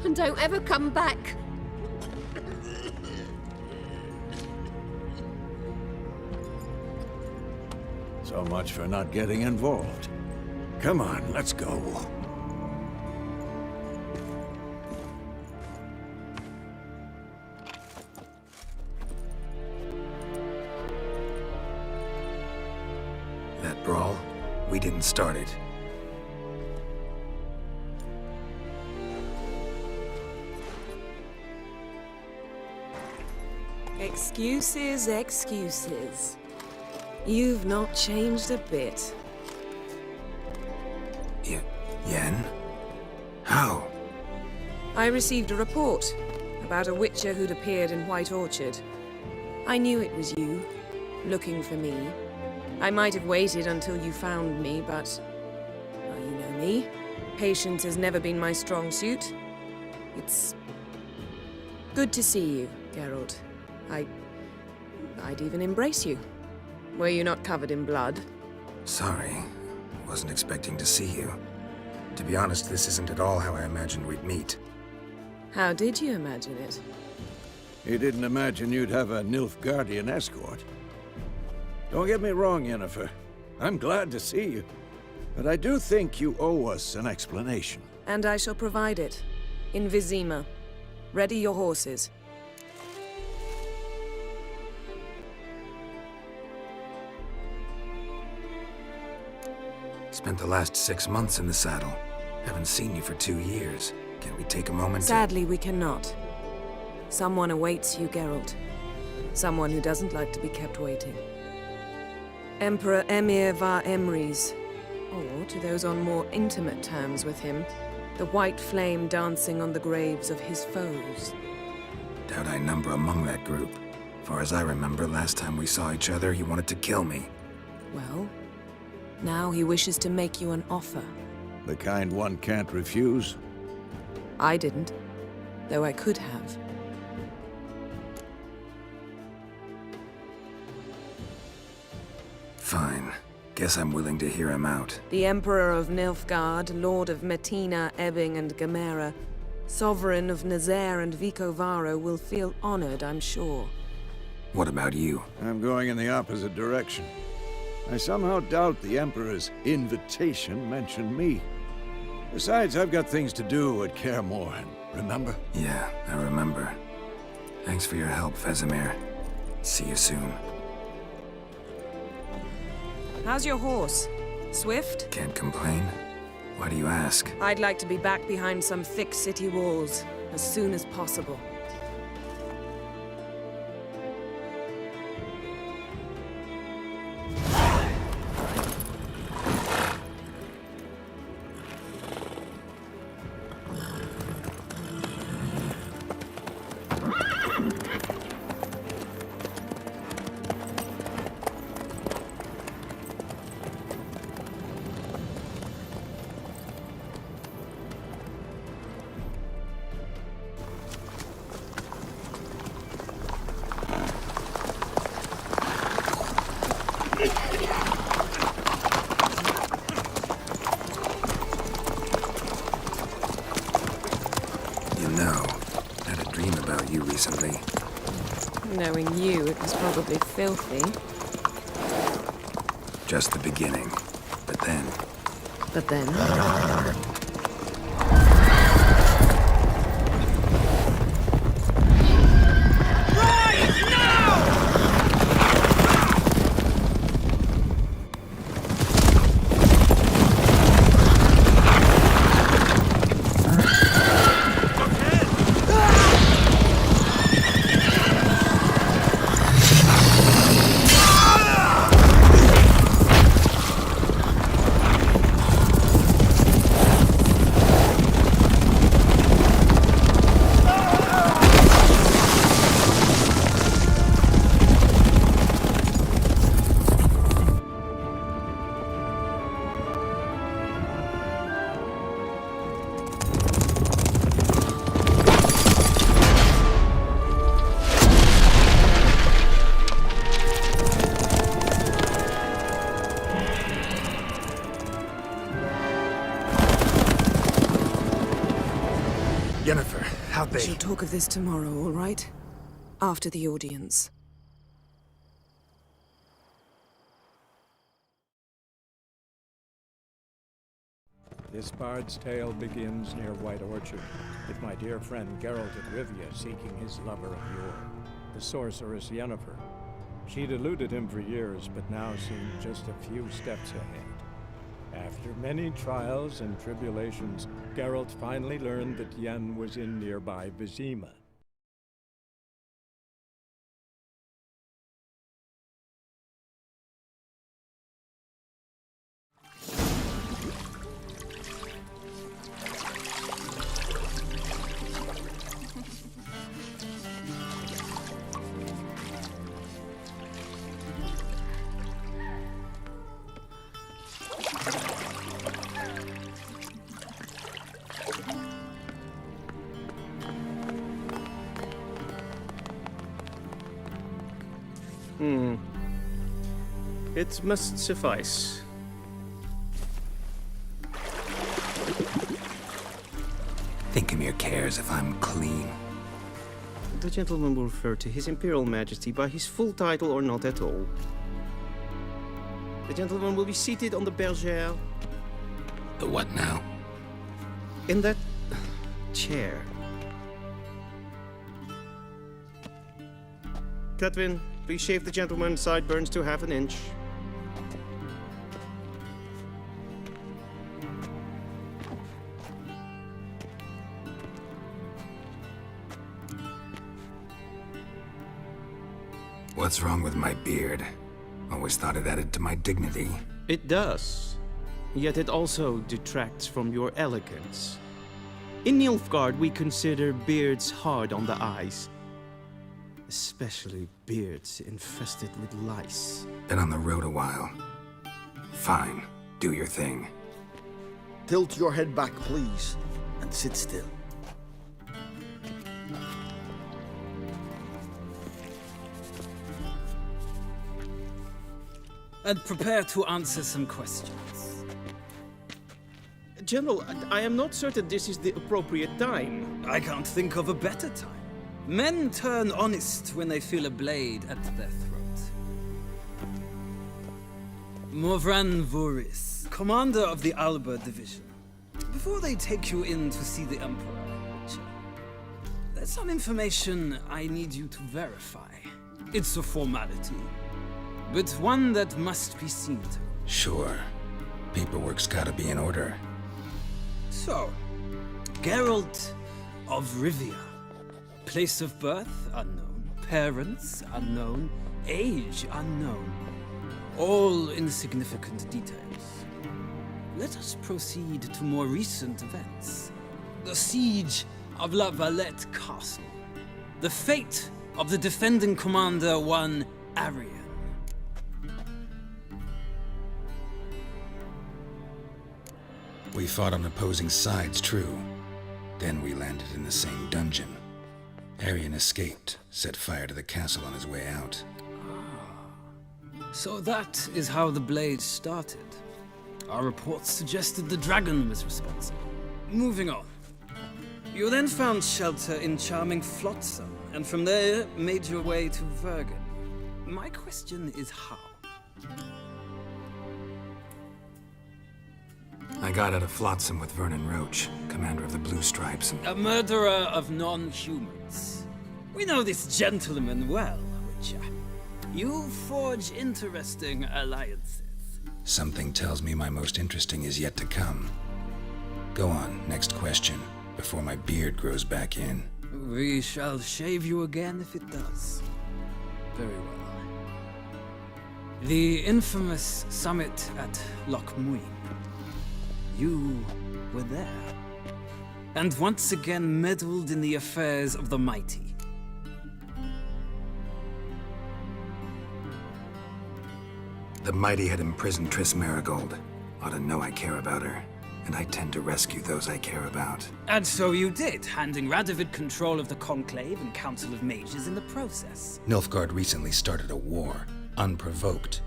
And don't ever come back. So much for not getting involved. Come on, let's go. That brawl, we didn't start it. Excuses, excuses. You've not changed a bit. Yen? How? I received a report about a witcher who'd appeared in White Orchard. I knew it was you, looking for me. I might have waited until you found me, but... well, you know me. Patience has never been my strong suit. It's... good to see you, Geralt. I'd even embrace you. Were you not covered in blood? Sorry. Wasn't expecting to see you. To be honest, this isn't at all how I imagined we'd meet. How did you imagine it? You didn't imagine you'd have a Nilfgaardian escort. Don't get me wrong, Yennefer. I'm glad to see you. But I do think you owe us an explanation. And I shall provide it. In Vizima. Ready your horses. Spent the last 6 months in the saddle. Haven't seen you for 2 years. Can we take a moment Sadly, we cannot. Someone awaits you, Geralt. Someone who doesn't like to be kept waiting. Emperor Emir var Emrys. Or, to those on more intimate terms with him, the white flame dancing on the graves of his foes. Doubt I number among that group. Far as I remember, last time we saw each other, he wanted to kill me. Well, now he wishes to make you an offer. The kind one can't refuse? I didn't, though I could have. Fine. Guess I'm willing to hear him out. The Emperor of Nilfgaard, Lord of Metina, Ebbing and Gamera, Sovereign of Nazaire and Vicovaro will feel honored, I'm sure. What about you? I'm going in the opposite direction. I somehow doubt the Emperor's invitation mentioned me. Besides, I've got things to do at Kaer Morhen, remember? Yeah, I remember. Thanks for your help, Vesemir. See you soon. How's your horse? Swift? Can't complain. Why do you ask? I'd like to be back behind some thick city walls, as soon as possible. Recently. Knowing you, it was probably filthy. Just the beginning. But then... But then? Yennefer, how'd We they... shall talk of this tomorrow, all right? After the audience. This bard's tale begins near White Orchard, with my dear friend Geralt of Rivia seeking his lover of yore, the sorceress Yennefer. She'd eluded him for years, but now seemed just a few steps ahead. After many trials and tribulations, Geralt finally learned that Yen was in nearby Vizima. It must suffice. Thinkamir cares if I'm clean. The gentleman will refer to His Imperial Majesty by his full title or not at all. The gentleman will be seated on the bergère. The what now? In that chair. Catwin, please shave the gentleman's sideburns to half an inch. What's wrong with my beard? Always thought it added to my dignity. It does. Yet it also detracts from your elegance. In Nilfgaard, we consider beards hard on the eyes. Especially beards infested with lice. Been on the road a while. Fine. Do your thing. Tilt your head back, please, and sit still. And prepare to answer some questions. General, I am not certain this is the appropriate time. I can't think of a better time. Men turn honest when they feel a blade at their throat. Morvran Voris, commander of the Alba Division. Before they take you in to see the Emperor, Witcher, there's some information I need you to verify. It's a formality, but one that must be seen to. Sure. Paperwork's gotta be in order. So, Geralt of Rivia. Place of birth unknown, parents unknown, age unknown. All insignificant details. Let us proceed to more recent events. The siege of La Valette Castle. The fate of the defending commander, one Arian. We fought on opposing sides, true. Then we landed in the same dungeon. Arian escaped, set fire to the castle on his way out. So that is how the blade started. Our reports suggested the dragon was responsible. Moving on. You then found shelter in charming Flotsam, and from there made your way to Vergen. My question is how? I got out of Flotsam with Vernon Roach, commander of the Blue Stripes, and... A murderer of non-humans. We know this gentleman well, Witcher. You forge interesting alliances. Something tells me my most interesting is yet to come. Go on, next question, before my beard grows back in. We shall shave you again if it does. Very well. The infamous summit at Loch Muin. You were there. And once again meddled in the affairs of the mighty. The mighty had imprisoned Triss Marigold. Ought to know I care about her, and I tend to rescue those I care about. And so you did, handing Radovid control of the Conclave and Council of Mages in the process. Nilfgaard recently started a war, unprovoked.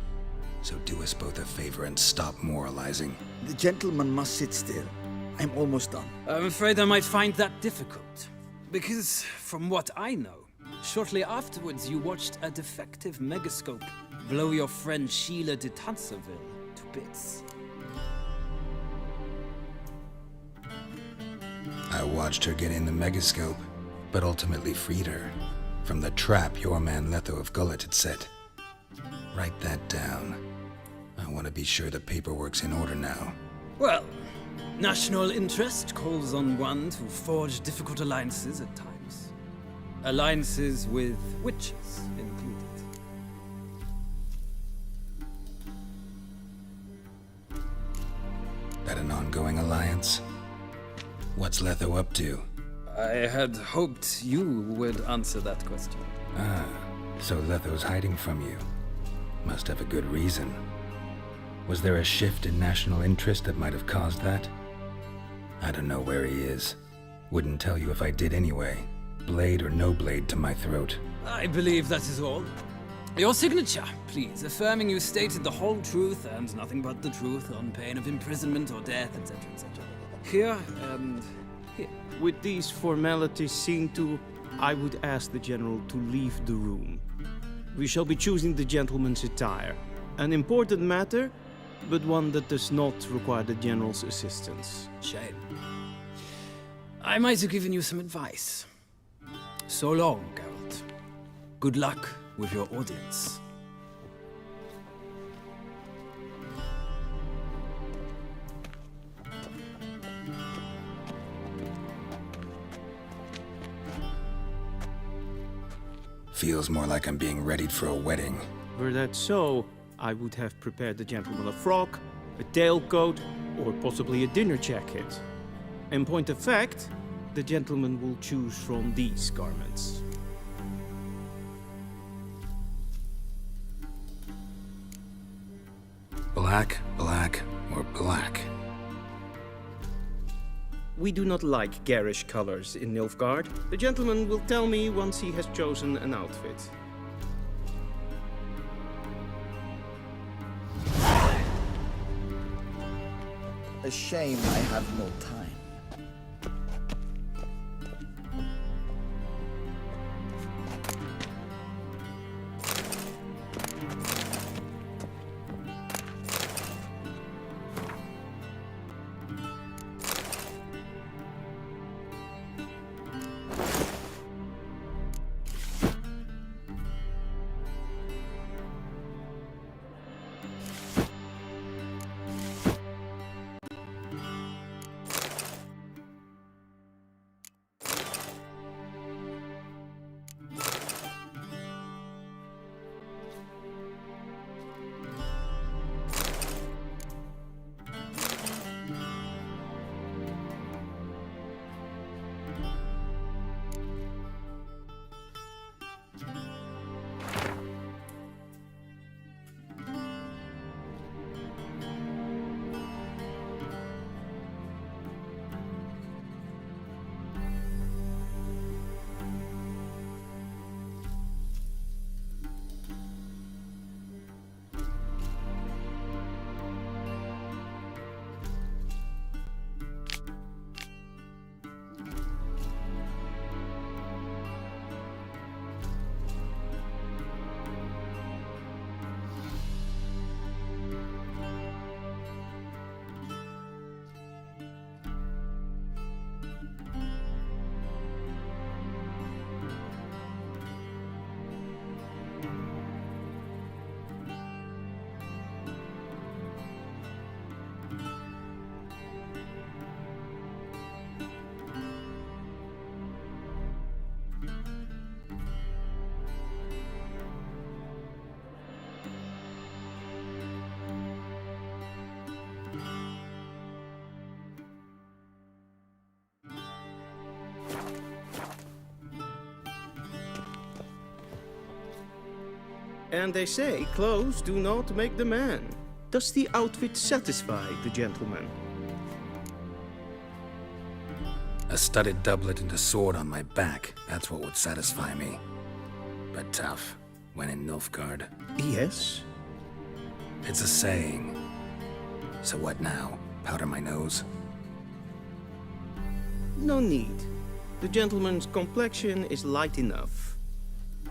So do us both a favor and stop moralizing. The gentleman must sit still. I'm almost done. I'm afraid I might find that difficult. Because, from what I know, shortly afterwards you watched a defective megascope blow your friend Sheila de Tanserville to bits. I watched her get in the megascope, but ultimately freed her from the trap your man Letho of Gullet had set. Write that down. I want to be sure the paperwork's in order now. Well, national interest calls on one to forge difficult alliances at times. Alliances with witches included. That an ongoing alliance? What's Letho up to? I had hoped you would answer that question. Ah, so Letho's hiding from you. Must have a good reason. Was there a shift in national interest that might have caused that? I don't know where he is. Wouldn't tell you if I did anyway. Blade or no blade to my throat. I believe that is all. Your signature, please, affirming you stated the whole truth and nothing but the truth on pain of imprisonment or death, etc., etc. Here and here. With these formalities seen to, I would ask the General to leave the room. We shall be choosing the gentleman's attire. An important matter, but one that does not require the General's assistance. Shame. I might have given you some advice. So long, Geralt. Good luck with your audience. Feels more like I'm being readied for a wedding. Were that so, I would have prepared the gentleman a frock, a tailcoat, or possibly a dinner jacket. In point of fact, the gentleman will choose from these garments. Black, black, or black? We do not like garish colors in Nilfgaard. The gentleman will tell me once he has chosen an outfit. A shame I have no time. And they say clothes do not make the man. Does the outfit satisfy the gentleman? A studded doublet and a sword on my back, that's what would satisfy me. But tough, when in Nilfgaard. Yes? It's a saying. So what now? Powder my nose? No need. The gentleman's complexion is light enough.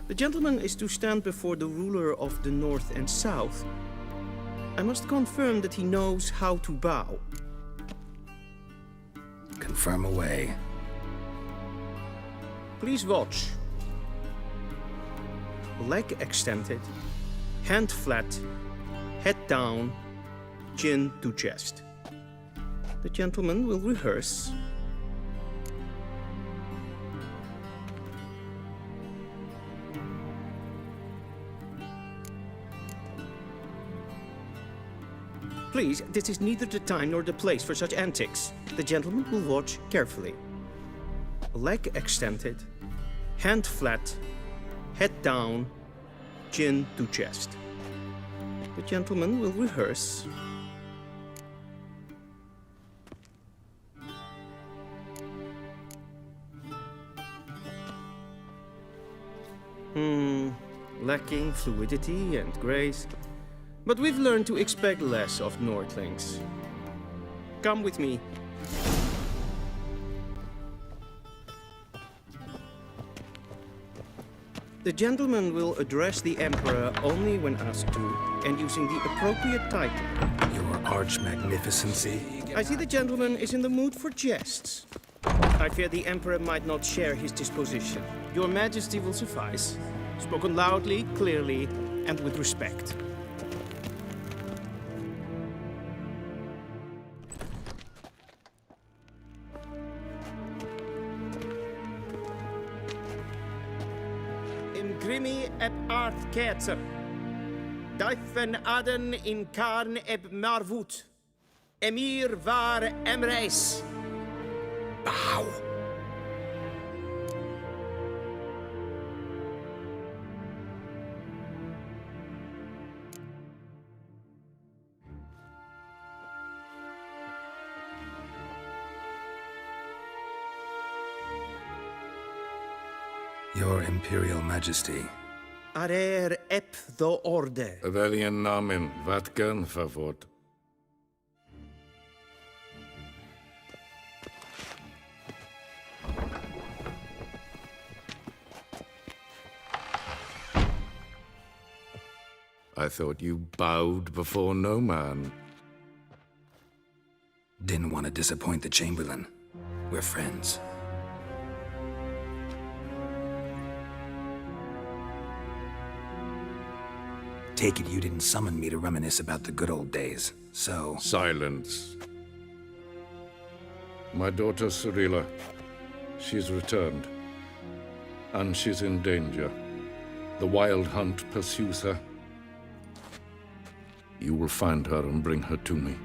The gentleman is to stand before the ruler of the North and South. I must confirm that he knows how to bow. Confirm away. Please watch. Leg extended, hand flat, head down, chin to chest. The gentleman will rehearse. Please, this is neither the time nor the place for such antics. The gentleman will watch carefully. Leg extended, hand flat, head down, chin to chest. The gentleman will rehearse. Lacking fluidity and grace. But we've learned to expect less of Nordlings. Come with me. The gentleman will address the Emperor only when asked to, and using the appropriate title. Your Arch-Magnificency. I see the gentleman is in the mood for jests. I fear the Emperor might not share his disposition. Your Majesty will suffice. Spoken loudly, clearly, and with respect. Grimi eb art ketzer. Duifen aden in karn eb marvoet. Emir var emreis. Bow. Your Imperial Majesty. Arer ep the orde. Velen namen, vatkan favort. I thought you bowed before no man. Didn't want to disappoint the Chamberlain. We're friends. Take it you didn't summon me to reminisce about the good old days, so... Silence. My daughter Cyrilla, she's returned. And she's in danger. The Wild Hunt pursues her. You will find her and bring her to me.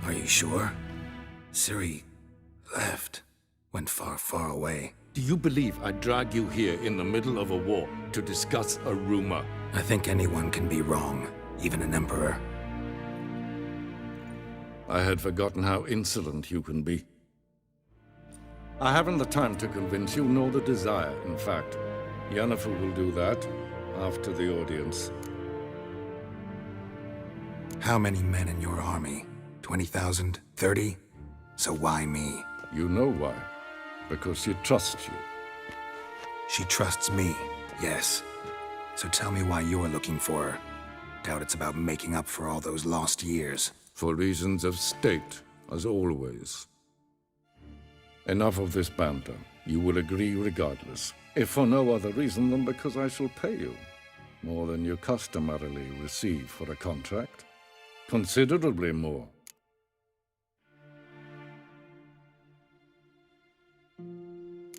Are you sure? Ciri left. Went far, far away. Do you believe I'd drag you here in the middle of a war to discuss a rumor? I think anyone can be wrong, even an emperor. I had forgotten how insolent you can be. I haven't the time to convince you, nor the desire, in fact. Yennefer will do that after the audience. How many men in your army? 20,000? 30? So why me? You know why. Because she trusts you. She trusts me, yes. So tell me why you're looking for her. Doubt it's about making up for all those lost years. For reasons of state, as always. Enough of this banter. You will agree regardless. If for no other reason than because I shall pay you. More than you customarily receive for a contract. Considerably more.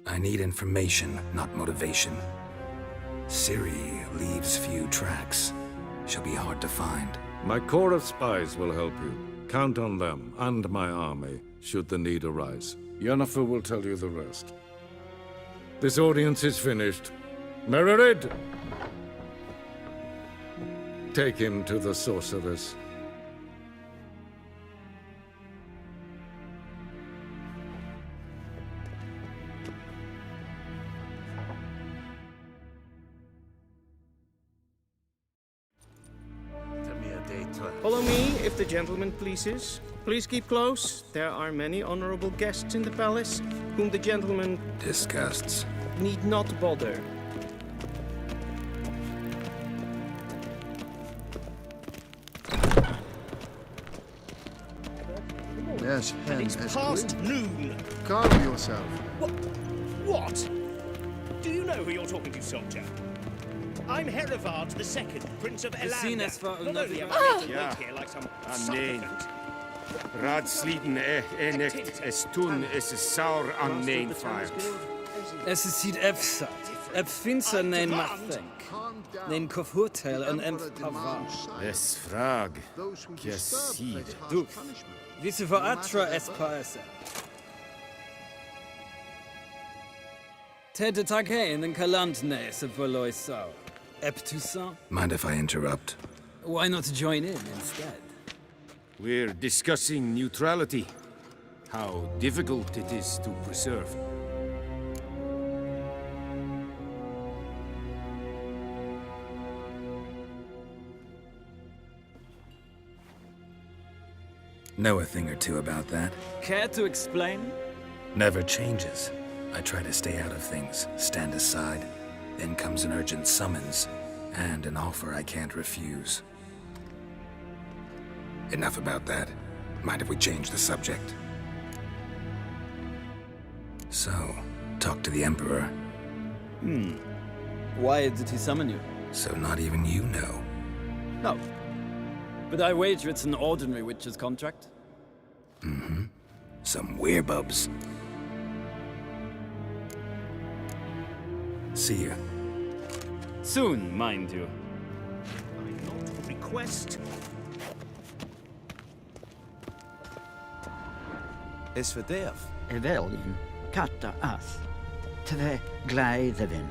I need information, not motivation. Ciri leaves few tracks. She'll be hard to find. My corps of spies will help you. Count on them, and my army, should the need arise. Yennefer will tell you the rest. This audience is finished. Mererid! Take him to the sorceress. Follow me, if the gentleman pleases. Please keep close. There are many honorable guests in the palace, whom the gentleman disgusts. Need not bother. Yes, And it's past noon. Calm yourself. What? Do you know who you're talking to, soldier? I'm Herivard II, Prince of Elander. Not only am I to wait here like some supplicant. Radsliden echt es tun es saur an nein fire. Es ziet efsa. Ep finsa nein mathink. Nein kofurtel en emf pavar. Es frag. Keside. Du. Wisse voor atra es paese. Tede taghein en kalant nes of voloi sau. Ep Toussaint? Mind if I interrupt? Why not join in instead? We're discussing neutrality. How difficult it is to preserve. Know a thing or two about that? Care to explain? Never changes. I try to stay out of things, stand aside. Then comes an urgent summons, and an offer I can't refuse. Enough about that. Mind if we change the subject? So, talk to the Emperor. Why did he summon you? So not even you know. No. But I wager it's an ordinary witcher's contract. Mm-hmm. Some werebubs. See you. Soon, mind you. Request. Es verderf. Velen, katta ath. Tve gleidevin.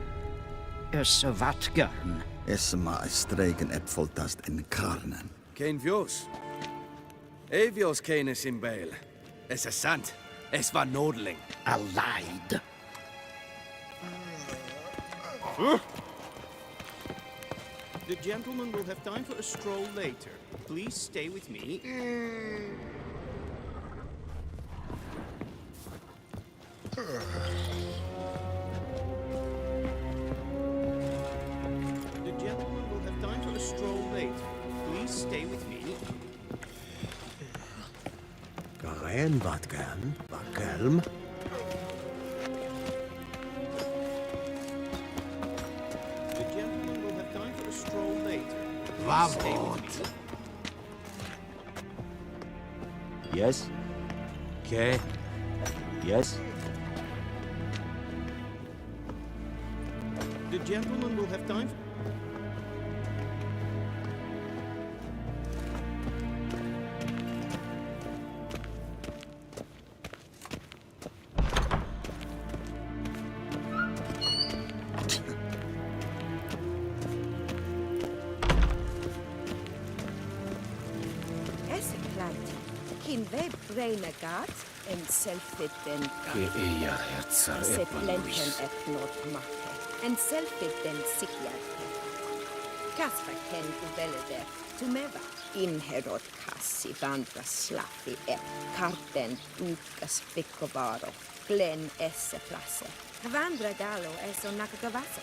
Så vatgarn. Esma streken epfoltast in karnen. Kein Vios. Evios kenes in Bale. Es ist sant. Es war Nodling. Allied. The gentleman will have time for a stroll later. Please stay with me. The gentleman will have time for a stroll later. Please stay with me. Garen vatgan, vakelm. The gentleman will have time for a stroll later. Please Vavot. stay with me. Yes? Okay. Yes? The gentleman will have time. Renegat en selfitten Se plenten etnot matte en selfitten sikjärte. Kasvaken uvelede tumeva inherot kassi vandra slaffi karten ukas pikkovaro glen esse place. Vandra dalo eso nakagavasa.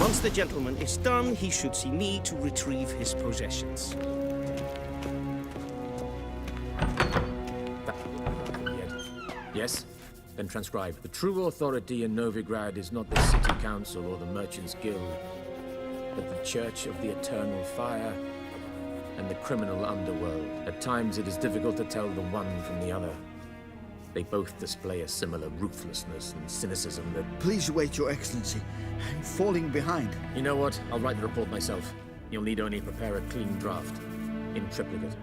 Once the gentleman is done, he should see me to retrieve his possessions. Yes? Then transcribe. The true authority in Novigrad is not the city council or the merchants' guild, but the Church of the Eternal Fire and the criminal underworld. At times it is difficult to tell the one from the other. They both display a similar ruthlessness and cynicism that... Please wait, Your Excellency. I'm falling behind. You know what? I'll write the report myself. You'll need only prepare a clean draft. In triplicate.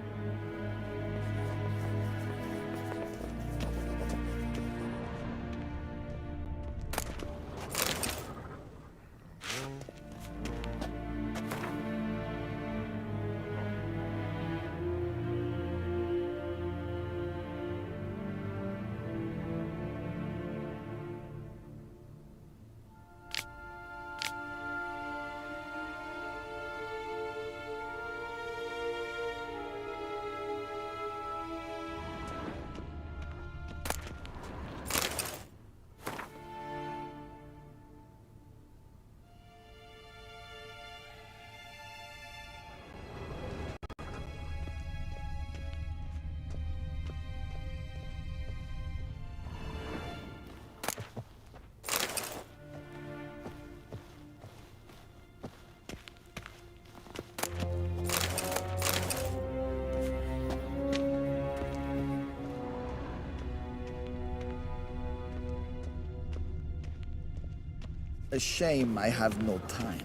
A shame I have no time.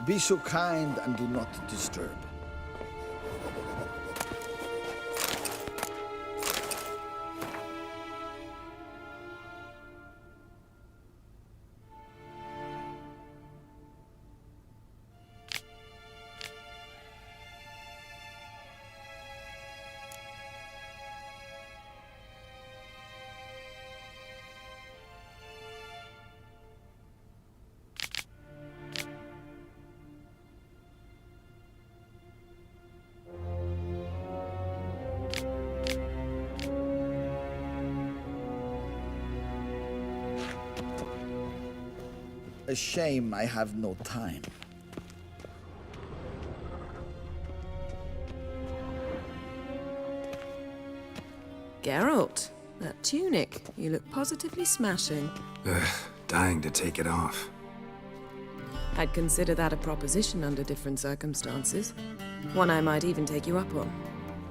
Be so kind and do not disturb. A shame I have no time. Geralt, that tunic. You look positively smashing. Ugh, dying to take it off. I'd consider that a proposition under different circumstances. One I might even take you up on.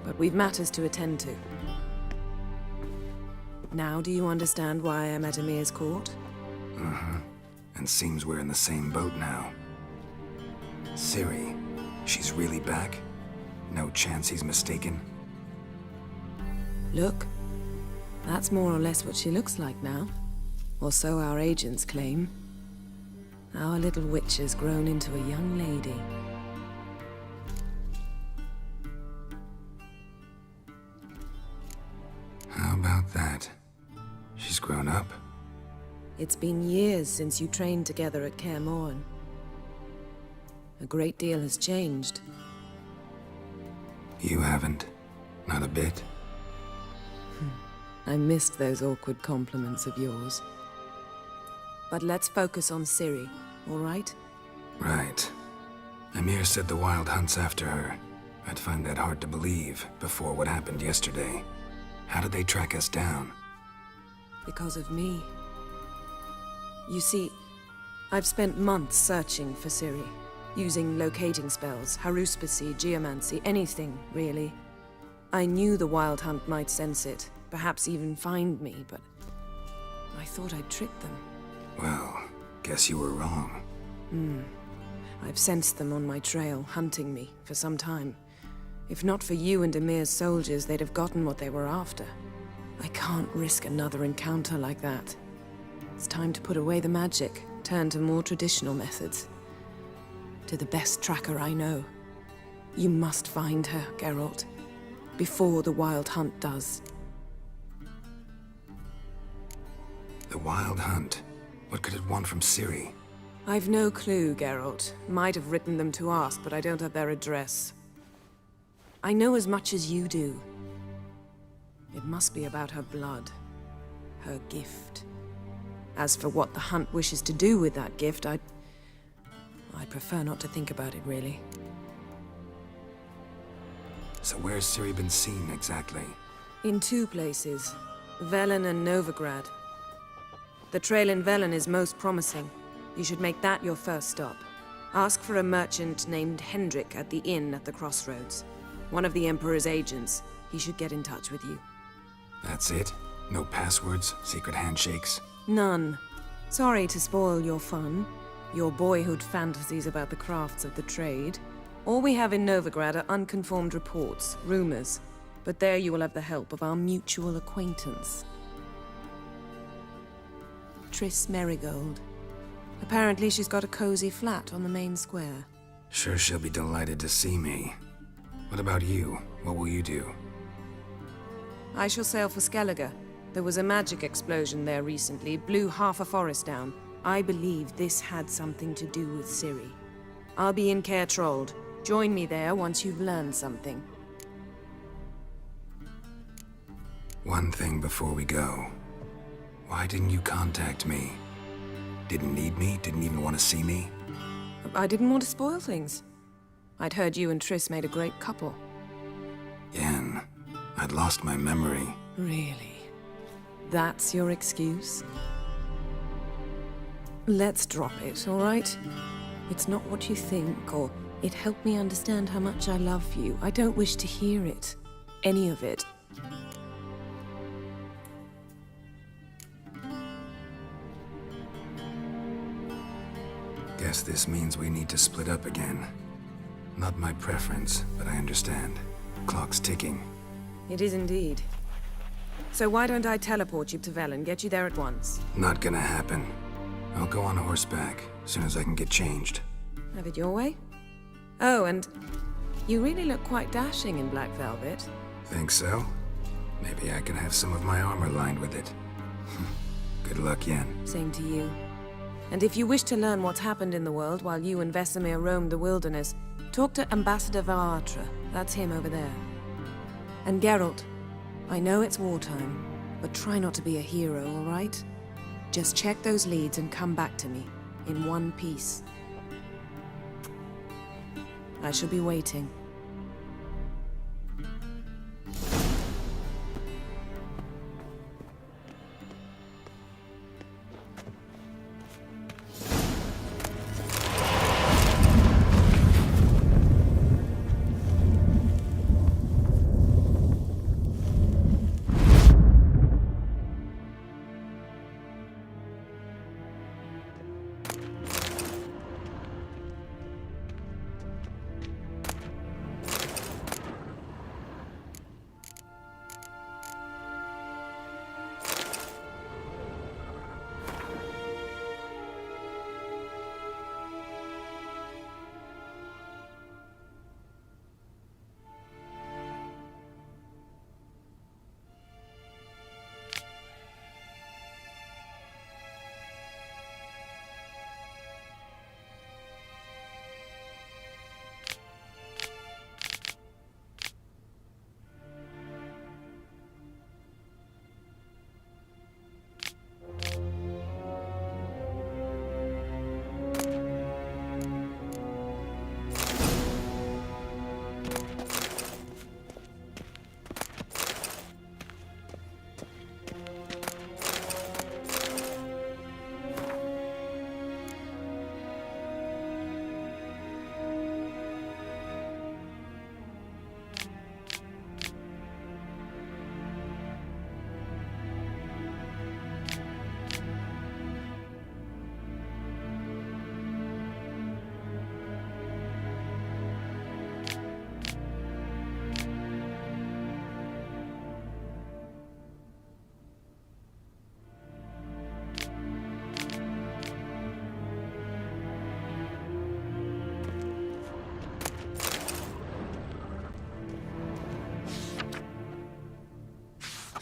But we've matters to attend to. Now do you understand why I'm at Emir's court? Uh-huh. And seems we're in the same boat now. Ciri, she's really back? No chance he's mistaken? Look, that's more or less what she looks like now. Or so our agents claim. Our little witch has grown into a young lady. How about that? She's grown up? It's been years since you trained together at Kaer Morhen. A great deal has changed. You haven't? Not a bit? I missed those awkward compliments of yours. But let's focus on Ciri, all right? Right. Emir said the Wild Hunt's after her. I'd find that hard to believe before what happened yesterday. How did they track us down? Because of me. You see, I've spent months searching for Ciri, using locating spells, haruspicy, geomancy, anything, really. I knew the Wild Hunt might sense it, perhaps even find me, but I thought I'd tricked them. Well, guess you were wrong. I've sensed them on my trail, hunting me, for some time. If not for you and Emir's soldiers, they'd have gotten what they were after. I can't risk another encounter like that. It's time to put away the magic, turn to more traditional methods. To the best tracker I know. You must find her, Geralt, before the Wild Hunt does. The Wild Hunt? What could it want from Ciri? I've no clue, Geralt. Might have written them to ask, but I don't have their address. I know as much as you do. It must be about her blood. Her gift. As for what the Hunt wishes to do with that gift, I'd prefer not to think about it, really. So where's Ciri been seen, exactly? In two places. Velen and Novigrad. The trail in Velen is most promising. You should make that your first stop. Ask for a merchant named Hendrik at the inn at the crossroads. One of the Emperor's agents. He should get in touch with you. That's it? No passwords, secret handshakes? None. Sorry to spoil your fun, your boyhood fantasies about the crafts of the trade. All we have in Novigrad are unconfirmed reports, rumors. But there you will have the help of our mutual acquaintance. Triss Merigold. Apparently she's got a cozy flat on the main square. Sure she'll be delighted to see me. What about you? What will you do? I shall sail for Skellige. There was a magic explosion there recently, blew half a forest down. I believe this had something to do with Ciri. I'll be in Caer Trold. Join me there once you've learned something. One thing before we go. Why didn't you contact me? Didn't need me? Didn't even want to see me? I didn't want to spoil things. I'd heard you and Triss made a great couple. Yen, I'd lost my memory. Really? That's your excuse? Let's drop it, all right? It's not what you think, or it helped me understand how much I love you. I don't wish to hear it. Any of it. Guess this means we need to split up again. Not my preference, but I understand. Clock's ticking. It is indeed. So why don't I teleport you to Velen, get you there at once? Not gonna happen. I'll go on horseback, as soon as I can get changed. Have it your way? Oh, and you really look quite dashing in black velvet. Think so? Maybe I can have some of my armor lined with it. Good luck, Yen. Same to you. And if you wish to learn what's happened in the world while you and Vesemir roamed the wilderness, talk to Ambassador Varatra. That's him over there. And Geralt, I know it's wartime, but try not to be a hero, all right? Just check those leads and come back to me, in one piece. I shall be waiting.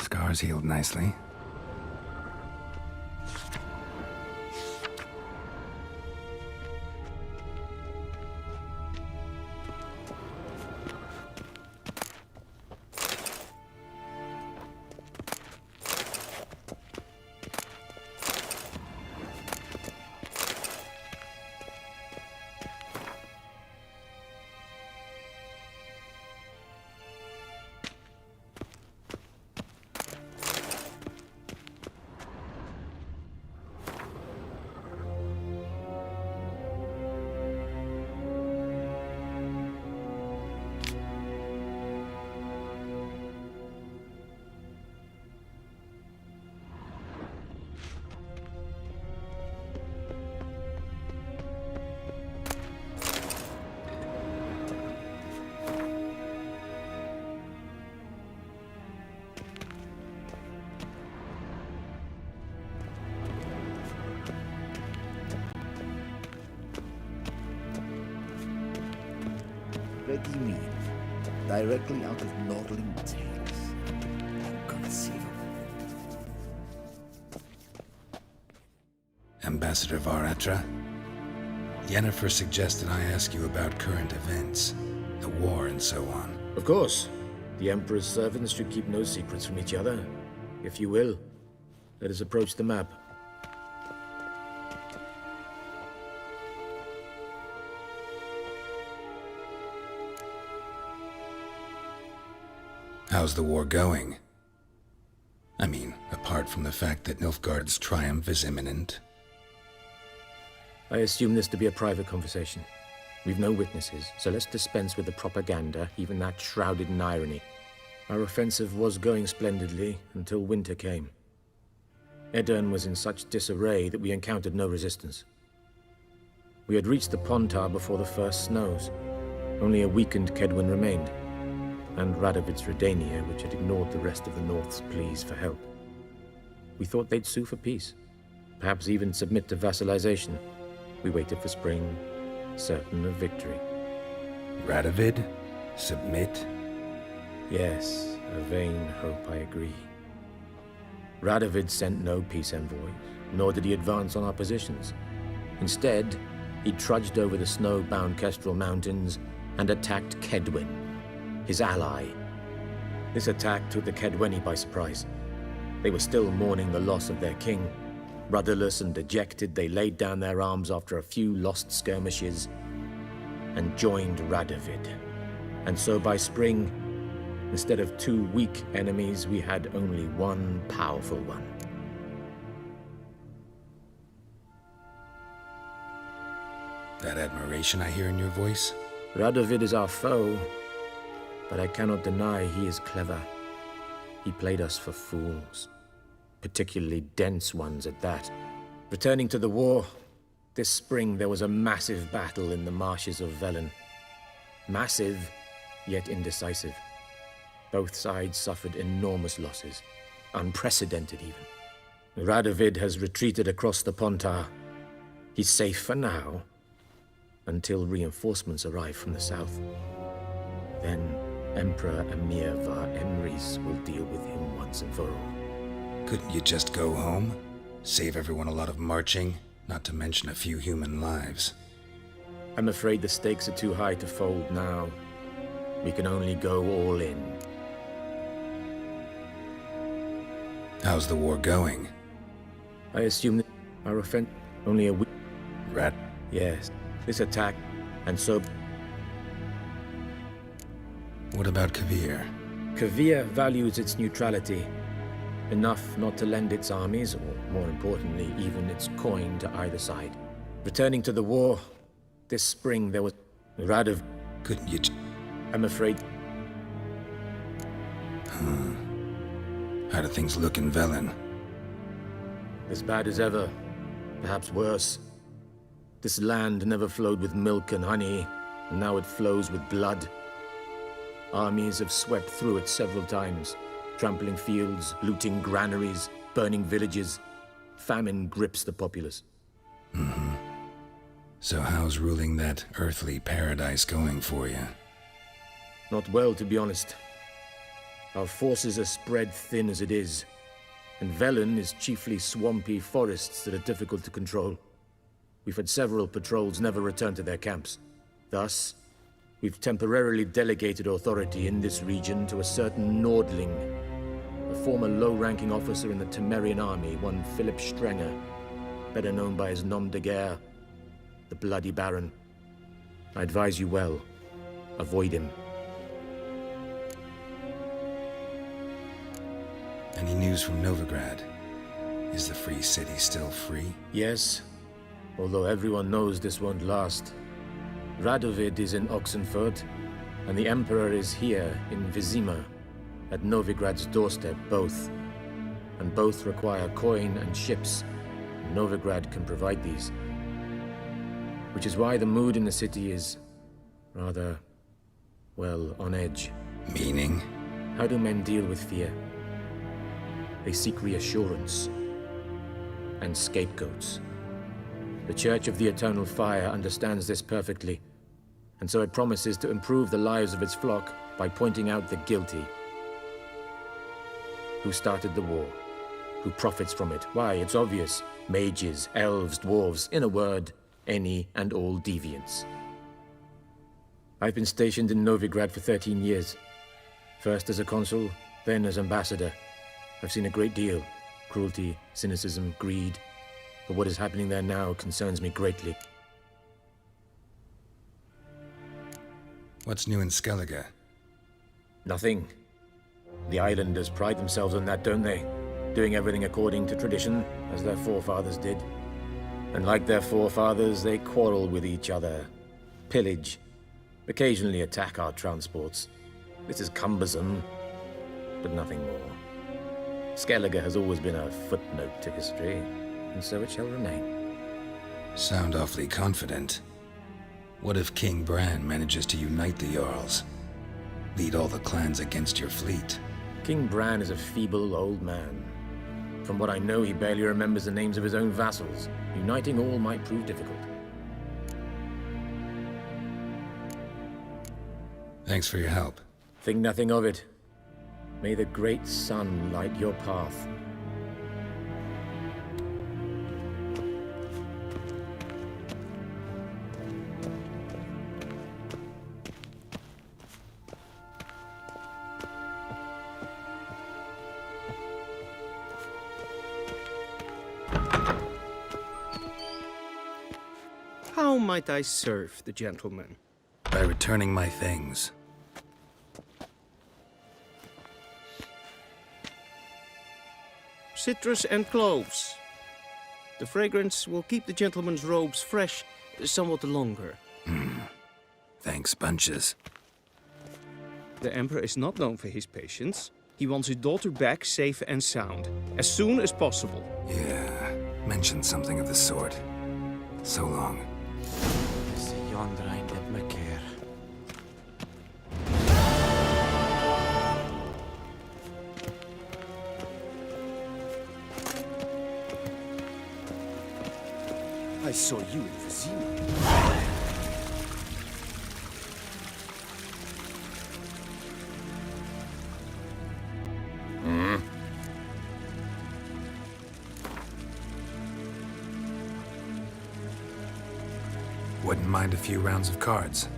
Scars healed nicely. Ready mead, directly out of Nordling Tales. Inconceivable. Ambassador Varatra. Yennefer suggested I ask you about current events, the war and so on. Of course. The Emperor's servants should keep no secrets from each other. If you will, let us approach the map. How's the war going? I mean, apart from the fact that Nilfgaard's triumph is imminent. I assume this to be a private conversation. We've no witnesses, so let's dispense with the propaganda, even that shrouded in irony. Our offensive was going splendidly until winter came. Edirn was in such disarray that we encountered no resistance. We had reached the Pontar before the first snows. Only a weakened Kedwen remained, and Radovid's Redania, which had ignored the rest of the North's pleas for help. We thought they'd sue for peace, perhaps even submit to vassalization. We waited for spring, certain of victory. Radovid? Submit? Yes, a vain hope, I agree. Radovid sent no peace envoys, nor did he advance on our positions. Instead, he trudged over the snow-bound Kestrel Mountains and attacked Kedwen, his ally. This attack took the Kedweni by surprise. They were still mourning the loss of their king. Rudderless and dejected, they laid down their arms after a few lost skirmishes and joined Radovid. And so by spring, instead of 2 weak enemies, we had only one powerful one. That admiration I hear in your voice? Radovid is our foe, but I cannot deny he is clever. He played us for fools, particularly dense ones at that. Returning to the war, this spring there was a massive battle in the marshes of Velen. Massive, yet indecisive. Both sides suffered enormous losses, unprecedented even. Radovid has retreated across the Pontar. He's safe for now, until reinforcements arrive from the south. Then Emperor Emir Var Emrys will deal with him once and for all. Couldn't you just go home? Save everyone a lot of marching, not to mention a few human lives. I'm afraid the stakes are too high to fold now. We can only go all in. How's the war going? I assume that our offense only a week. Rat? Yes. This attack, and so... What about Kavir? Kavir values its neutrality, enough not to lend its armies, or more importantly, even its coin to either side. Returning to the war, this spring there was... Radov... Couldn't you... I'm afraid... How do things look in Velen? As bad as ever, perhaps worse. This land never flowed with milk and honey, and now it flows with blood. Armies have swept through it several times, trampling fields, looting granaries, burning villages. Famine grips the populace. So how's ruling that earthly paradise going for you? Not well, to be honest. Our forces are spread thin as it is, and Velen is chiefly swampy forests that are difficult to control. We've had several patrols never return to their camps. Thus, we've temporarily delegated authority in this region to a certain Nordling, a former low-ranking officer in the Temerian army, one Philip Strenger, better known by his nom de guerre, the Bloody Baron. I advise you well. Avoid him. Any news from Novigrad? Is the Free City still free? Yes, although everyone knows this won't last. Radovid is in Oxenfurt, and the Emperor is here in Vizima, at Novigrad's doorstep, both. And both require coin and ships. Novigrad can provide these. Which is why the mood in the city is rather, well, on edge. Meaning? How do men deal with fear? They seek reassurance and scapegoats. The Church of the Eternal Fire understands this perfectly, and so it promises to improve the lives of its flock by pointing out the guilty. Who started the war? who profits from it. Why, it's obvious. Mages, elves, dwarves, in a word, any and all deviants. I've been stationed in Novigrad for 13 years. First as a consul, then as ambassador. I've seen a great deal. Cruelty, cynicism, greed. But what is happening there now concerns me greatly. What's new in Skellige? Nothing. The islanders pride themselves on that, don't they? Doing everything according to tradition, as their forefathers did. And like their forefathers, they quarrel with each other, pillage, occasionally attack our transports. This is cumbersome, but nothing more. Skellige has always been a footnote to history, and so it shall remain. Sound awfully confident. What if King Bran manages to unite the Jarls? Lead all the clans against your fleet? King Bran is a feeble old man. From what I know, he barely remembers the names of his own vassals. Uniting all might prove difficult. Thanks for your help. Think nothing of it. May the great sun light your path. How might I serve the gentleman? By returning my things. Citrus and cloves. The fragrance will keep the gentleman's robes fresh somewhat longer. Thanks, bunches. The Emperor is not known for his patience. He wants his daughter back safe and sound, as soon as possible. Yeah, mentioned something of the sort. So long. I saw you in Velen. Wouldn't mind a few rounds of cards.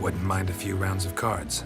Wouldn't mind a few rounds of cards.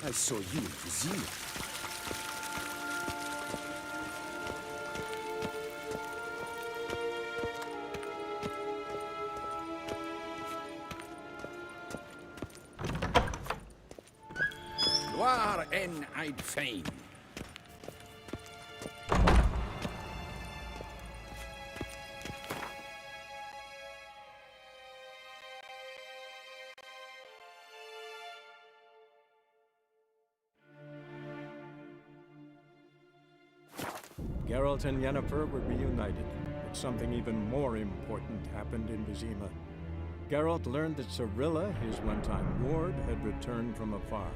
I saw you in Vizima. Waar en I'd fain. Geralt and Yennefer were reunited, but something even more important happened in Vizima. Geralt learned that Cirilla, his one-time ward, had returned from afar,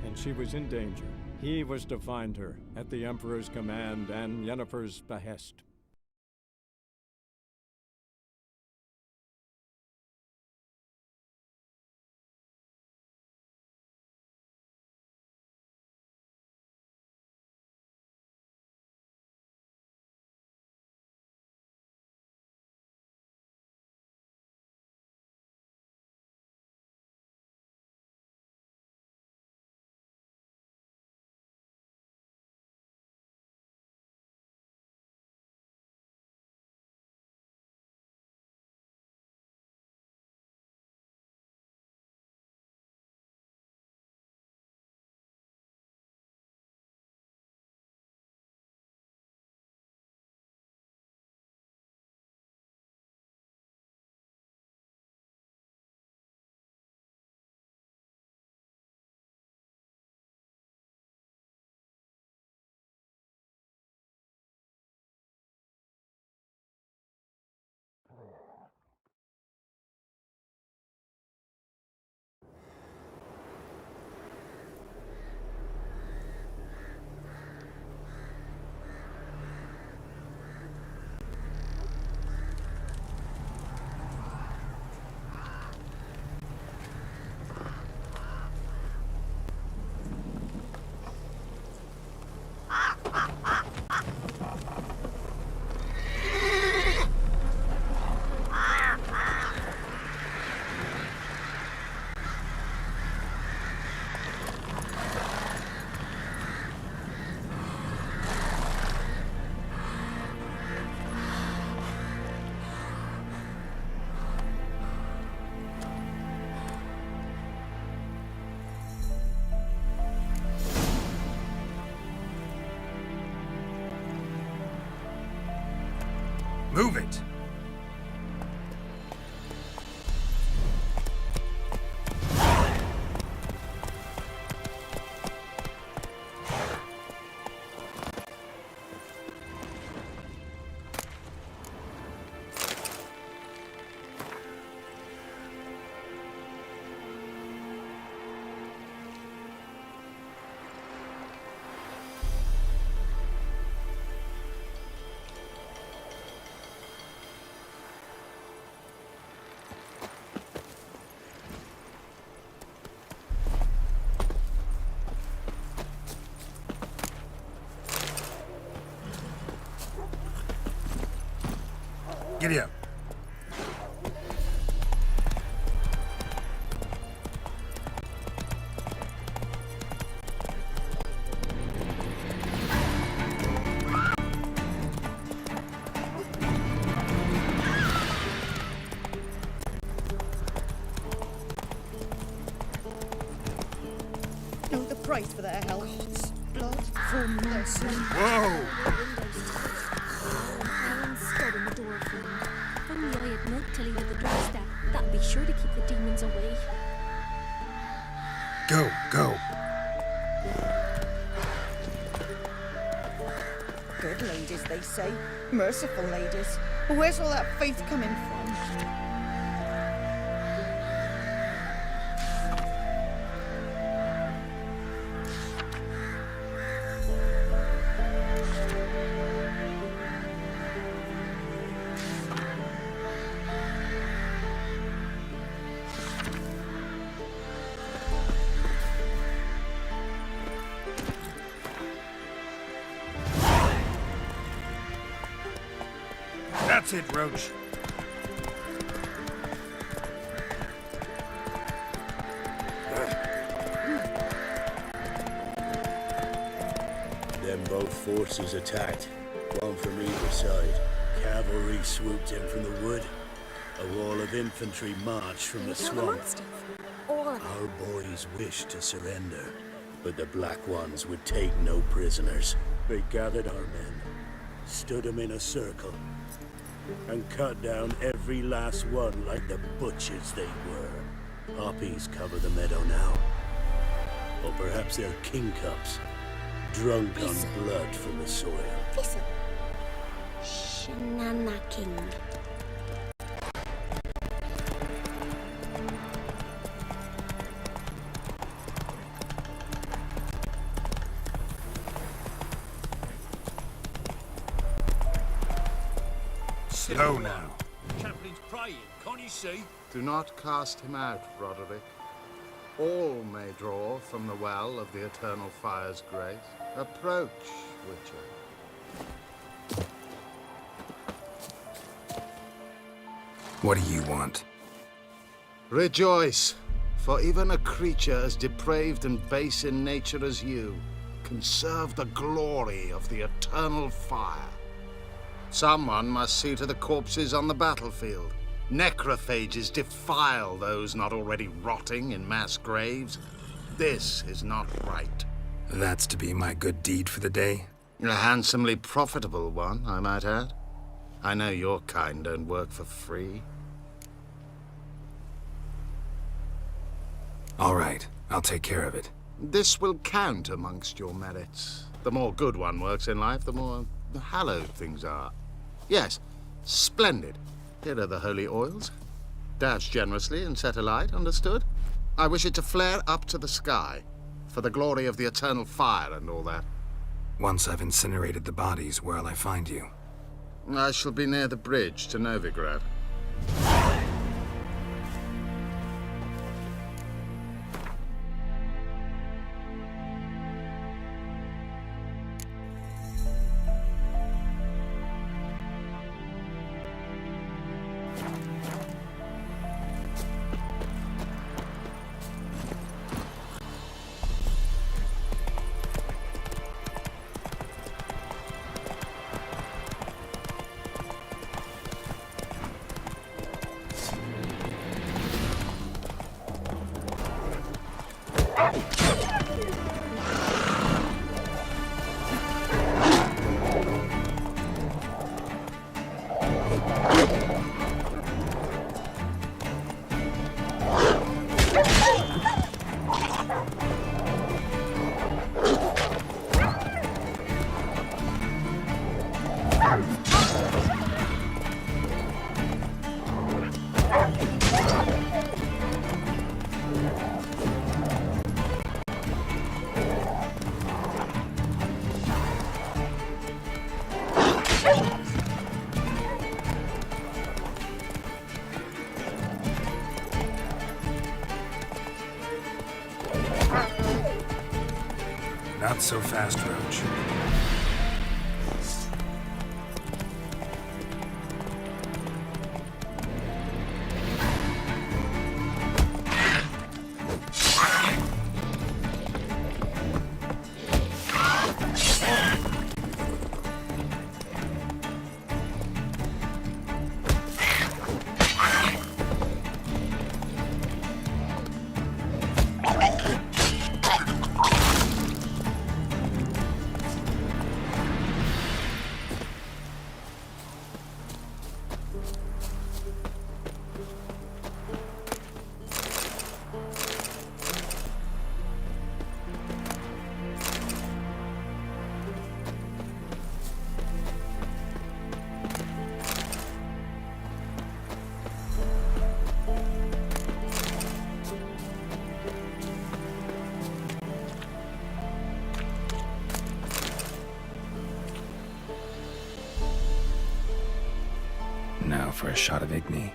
and she was in danger. He was to find her, at the Emperor's command and Yennefer's behest. Move it! Giddy up. Know the price for their help. God's blood for mercy. Whoa! In the door for them. If only I had milk to leave at the doorstep, that'd be sure to keep the demons away. Go, go. Good ladies, they say. Merciful ladies. But where's all that faith coming from? That's it, Roach. forces attacked, one from either side. Cavalry swooped in from the wood. A wall of infantry marched from the swamp. Our boys wished to surrender, but the Black Ones would take no prisoners. They gathered our men, stood them in a circle, and cut down every last one like the butchers they were. Poppies cover the meadow now. Or perhaps they're kingcups, drunk on blood from the soil. Velen. Ceann-feadhna king. Slow now. Chaplain's praying, can't you see? Do not cast him out, Roderick. All may draw from the well of the Eternal Fire's grace. Approach, Witcher. What do you want? Rejoice, for even a creature as depraved and base in nature as you can serve the glory of the Eternal Fire. Someone must see to the corpses on the battlefield. Necrophages defile those not already rotting in mass graves. This is not right. That's to be my good deed for the day? A handsomely profitable one, I might add. I know your kind don't work for free. All right, I'll take care of it. This will count amongst your merits. The more good one works in life, the more hallowed things are. Yes, splendid. Here are the holy oils. Dash generously and set alight, understood? I wish it to flare up to the sky, for the glory of the eternal fire and all that. Once I've incinerated the bodies, where'll I find you? I shall be near the bridge to Novigrad. Not so fast, Roach. Now for a shot of Igni.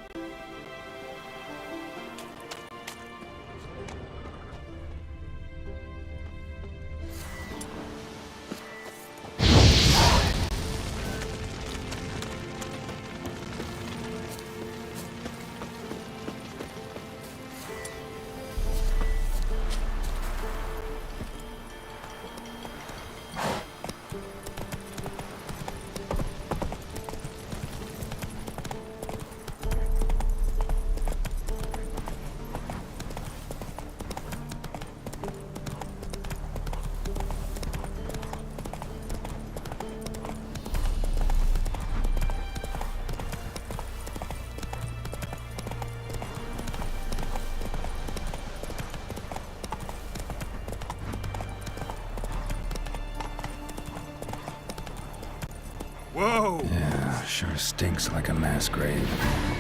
Whoa! Yeah, sure stinks like a mass grave.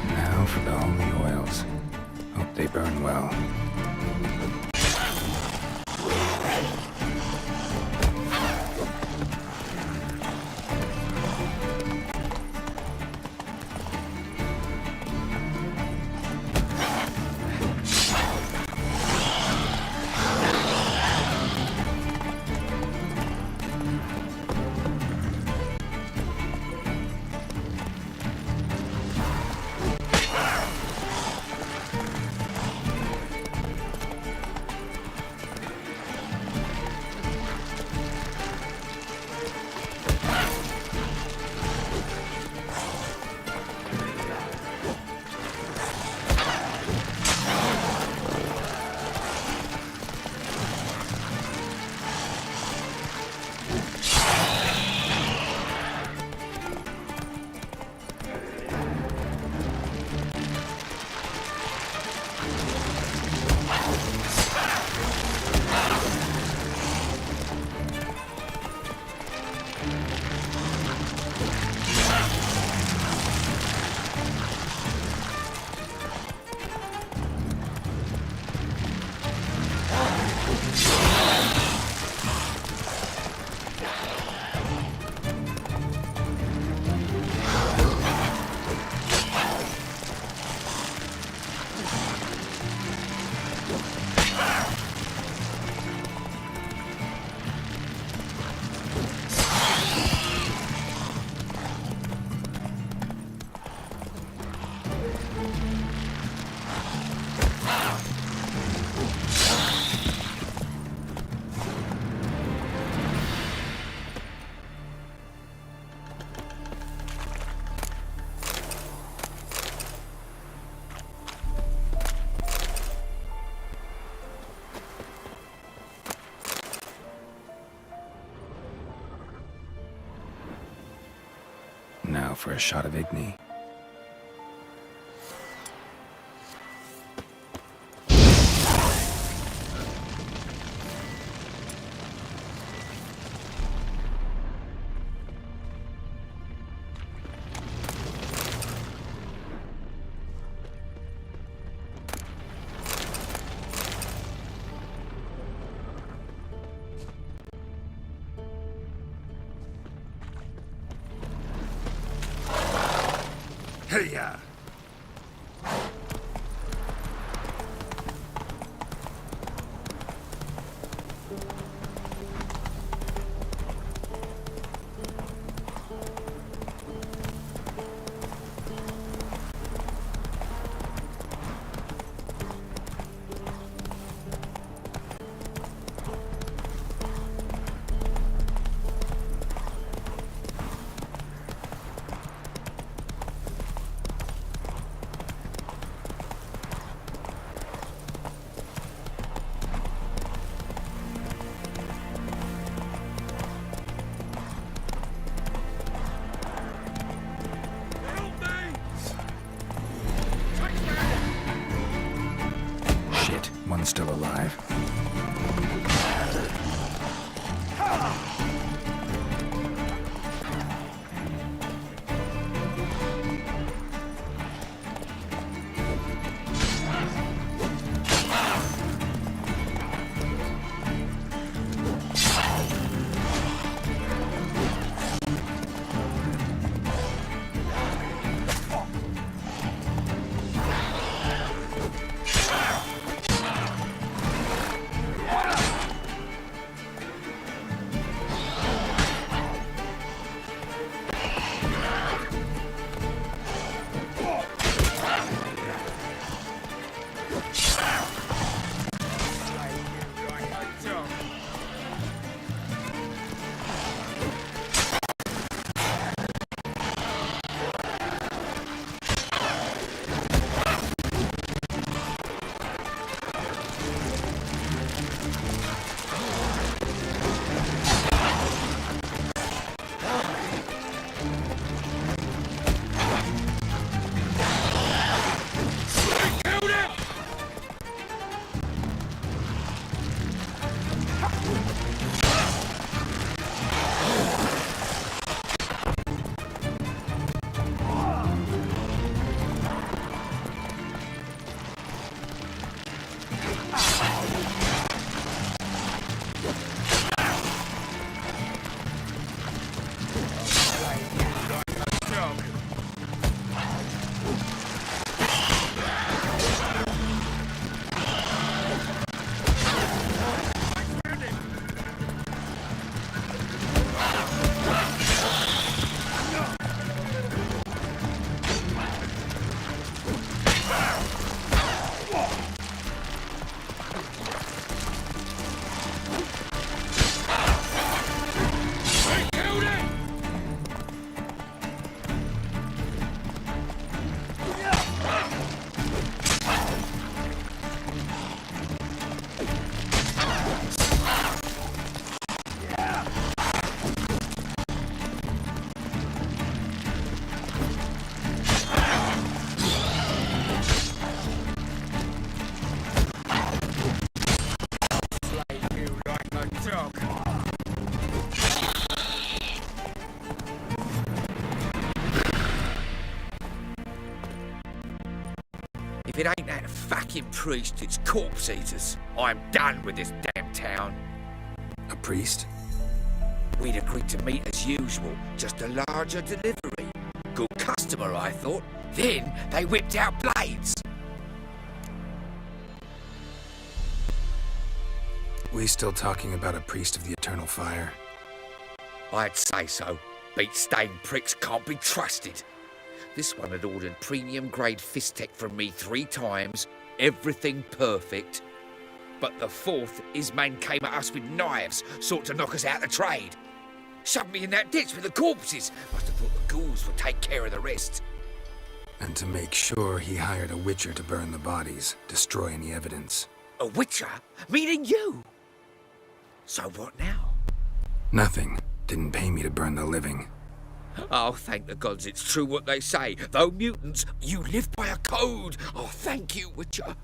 Now for the holy oils. Hope they burn well. Now for a shot of Igni. Hey-ya! One's still alive. Shoot it! If it ain't that fucking priest, it's corpse eaters. I'm done with this damn town. A priest? We'd agreed to meet as usual, just a larger delivery. Good customer, I thought. Then they whipped out blades. We still talking about a priest of the eternal fire? I'd say so. Beat-stained pricks can't be trusted. This one had ordered premium-grade fistek from me 3 times, everything perfect. But the 4th, his man came at us with knives, sought to knock us out of trade. Shoved me in that ditch with the corpses. Must have thought the ghouls would take care of the rest. And to make sure, he hired a witcher to burn the bodies, destroy any evidence. A witcher? Meaning you? So what now? Nothing. Didn't pay me to burn the living. Oh, thank the gods it's true what they say. Though mutants, you live by a code. Oh, thank you, Witcher.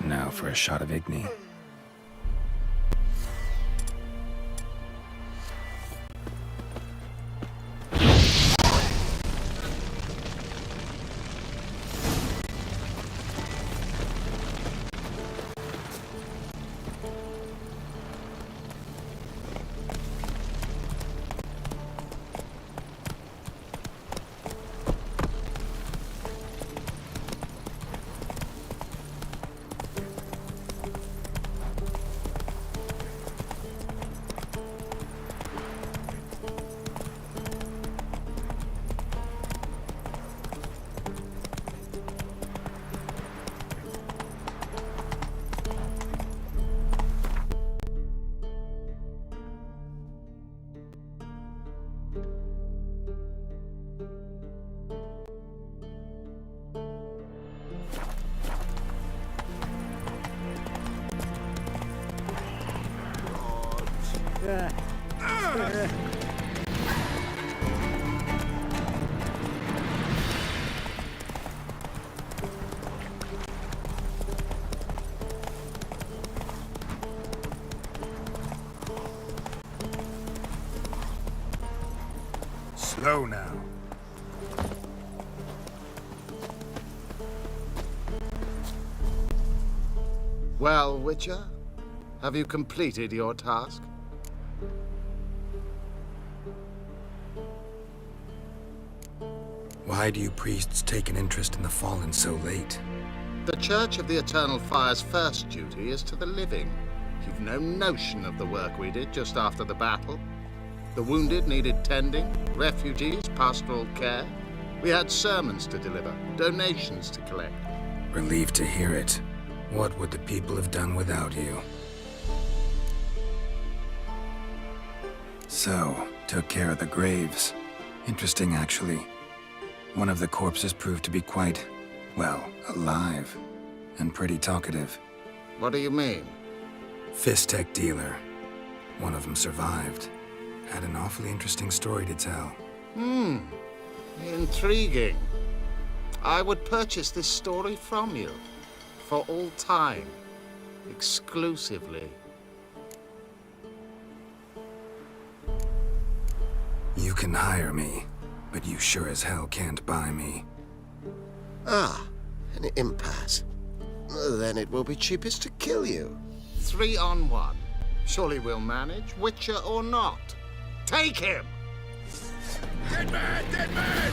Now for a shot of Igni. Slow now. Well, Witcher, have you completed your task? Why do you priests take an interest in the fallen so late? The Church of the Eternal Fire's first duty is to the living. You've no notion of the work we did just after the battle. The wounded needed tending, refugees, pastoral care. We had sermons to deliver, donations to collect. Relieved to hear it. What would the people have done without you? So, took care of the graves. Interesting, actually. One of the corpses proved to be quite, well, alive. And pretty talkative. What do you mean? Fistek dealer. One of them survived. Had an awfully interesting story to tell. Intriguing. I would purchase this story from you. For all time. Exclusively. You can hire me. but you sure as hell can't buy me. Ah, an impasse. Then it will be cheapest to kill you. 3 on 1. Surely we'll manage, Witcher or not. Take him! Dead man! Dead man!